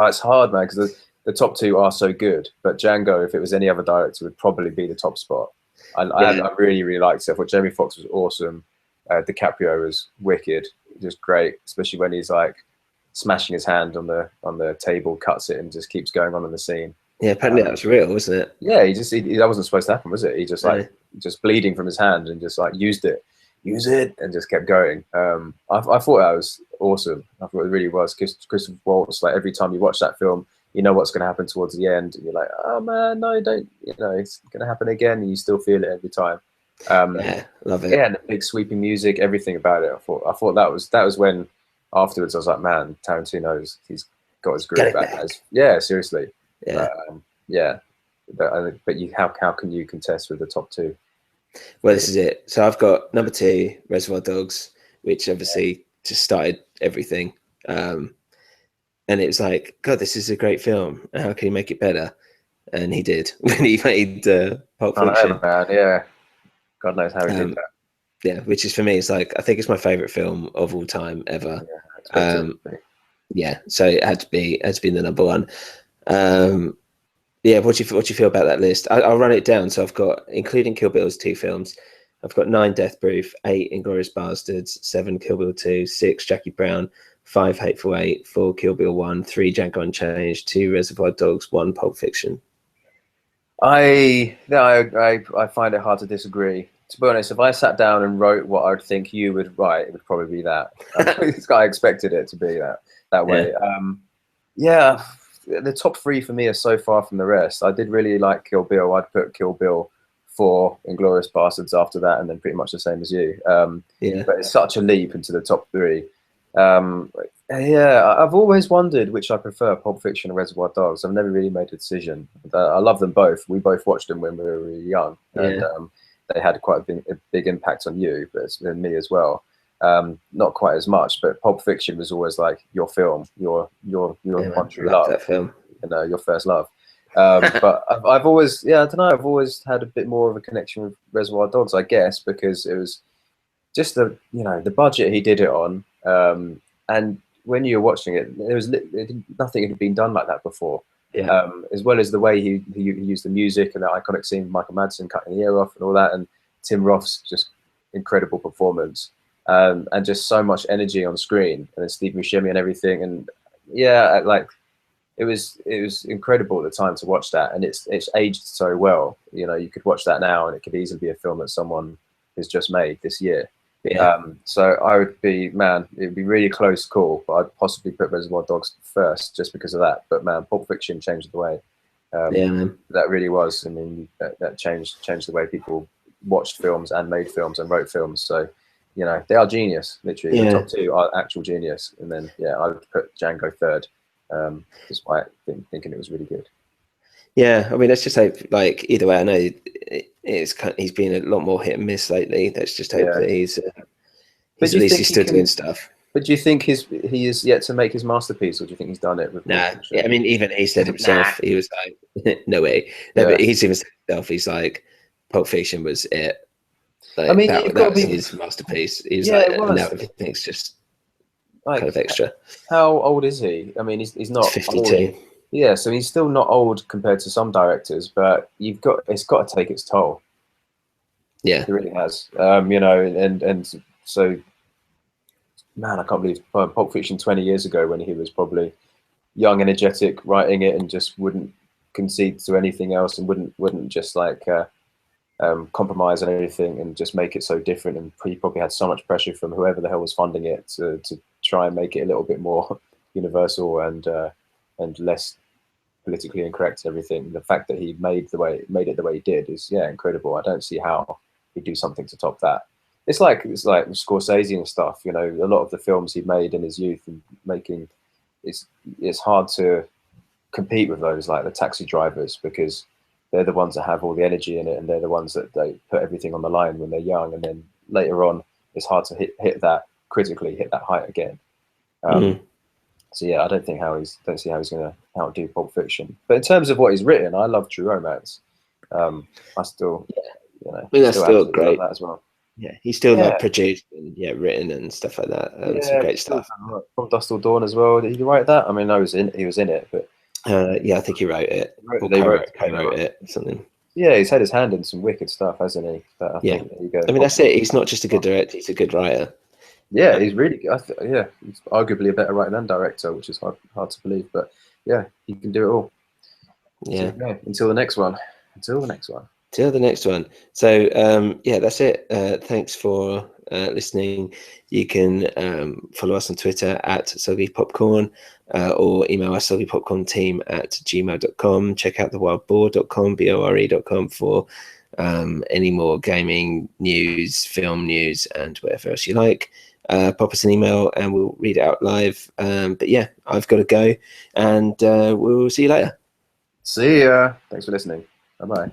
It's hard, man, because the top 2 are so good. But Django, if it was any other director, would probably be the top spot. I really, really liked it. I thought Jamie Foxx was awesome. DiCaprio was wicked, just great, especially when he's like smashing his hand on the table, cuts it, and just keeps going on in the scene. Yeah, apparently that was real, wasn't it? Yeah, that wasn't supposed to happen, was it? He just just bleeding from his hand and just like use it, and just kept going. I thought that was awesome. I thought it really was. Christopher Waltz, like every time you watch that film, you know what's going to happen towards the end, and you're like, oh man, no, don't. It's going to happen again, and you still feel it every time. Yeah, love it. Yeah, and the big sweeping music, everything about it. I thought that was when afterwards I was like, man, Tarantino's he's got his groove back. Yeah, seriously. Yeah. But how can you contest with the top 2? Well, this is it. So I've got number 2, Reservoir Dogs, which obviously just started everything. And it was like, God, this is a great film. How can he make it better? And he did when he made Pulp Fiction. Man, yeah. God knows how he did that. Yeah, which is for me, it's like I think it's my favorite film of all time ever. Yeah, so it had to be the number 1. Yeah, what do you feel about that list? I'll run it down. So I've got, including Kill Bill's 2 films, I've got 9 Death Proof, 8 Inglourious Bastards, 7 Kill Bill 2, 6 Jackie Brown, 5 Hateful Eight, 4 Kill Bill 1, 3 Django Unchanged, 2 Reservoir Dogs, 1 Pulp Fiction. I find it hard to disagree. To be honest, if I sat down and wrote what I'd think you would write, it would probably be that. I expected it to be that way. Yeah. The top 3 for me are so far from the rest. I did really like Kill Bill. I'd put Kill Bill 4, Inglourious Bastards after that, and then pretty much the same as you. But it's such a leap into the top 3. I've always wondered which I prefer, Pulp Fiction and Reservoir Dogs. I've never really made a decision. I love them both. We both watched them when we were really young, and they had quite a big impact on you, but and me as well. Not quite as much, but Pulp Fiction was always like your film, your one true love, that film. Your first love. But I've always, I don't know, I've always had a bit more of a connection with Reservoir Dogs, I guess, because it was just the budget he did it on, and when you were watching it, nothing had been done like that before. Yeah. As well as the way he used the music and that iconic scene of Michael Madsen cutting the ear off and all that, and Tim Roth's just incredible performance. And just so much energy on screen, and then Steve Buscemi and everything, and it was incredible at the time to watch that, and it's aged so well. You could watch that now, and it could easily be a film that someone has just made this year. So I would be, man, it'd be really close call, but I'd possibly put Reservoir Dogs first just because of that. But man, Pulp Fiction changed the way. Man. That really was. I mean, that changed the way people watched films and made films and wrote films. So. They are genius, literally. The top 2 are actual genius. And then, I would put Django third, despite thinking it was really good. Yeah, I mean, let's just hope, like, either way, I know he's been a lot more hit and miss lately. Let's just hope that he's at least he's still doing stuff. But do you think he is yet to make his masterpiece, or do you think he's done it? Nah, I mean, even he said himself, he was like, no way. No, but he's even said himself, he's like, Pulp Fiction was it. Like, I mean, that was his masterpiece. He was Yeah, like, it was. now everything's just Like, kind of extra. how old is he? I mean, he's not It's old. 52. Yeah, so he's still not old compared to some directors, but it's got to take its toll. Yeah. It really has. You know, and so, man, I can't believe Pulp Fiction 20 years ago, when he was probably young, energetic, writing it, and just wouldn't concede to anything else, and wouldn't just like compromise on anything, and just make it so different. And he probably had so much pressure from whoever the hell was funding it to try and make it a little bit more universal and less politically incorrect and everything. The fact that he made it the way he did is incredible. I don't see how he'd do something to top that. It's like Scorsese and stuff. You know, a lot of the films he made in his youth and making, it's hard to compete with those, like the Taxi Drivers, because they're the ones that have all the energy in it, and they're the ones that they put everything on the line when they're young, and then later on it's hard to hit that critically, hit that height again. So yeah, I don't see how he's going to outdo Pulp Fiction. But in terms of what he's written, I love True Romance. I still, you know, I mean, that's still great. Love that as well. Yeah, he's still like produced and written and stuff like that. Some great stuff. From Dusk Till Dawn as well. Did he write that? I mean, he was in it, but yeah, I think he wrote it. They co-wrote it or something. Yeah, he's had his hand in some wicked stuff, hasn't he? But I think, there you go. I mean, that's it. He's not just a good director; he's a good writer. Yeah, he's really. He's arguably a better writer than director, which is hard to believe. But yeah, he can do it all. Yeah. So, until the next one. Until the next one. So that's it. Thanks for listening. You can follow us on Twitter at Soggy Popcorn, or email us soggypopcornteam@gmail.com. Check out thewildboar.com, BORE.com, for any more gaming news, film news, and whatever else you like. Pop us an email and we'll read it out live. But yeah, I've got to go, and we'll see you later. See ya. Thanks for listening. Bye-bye.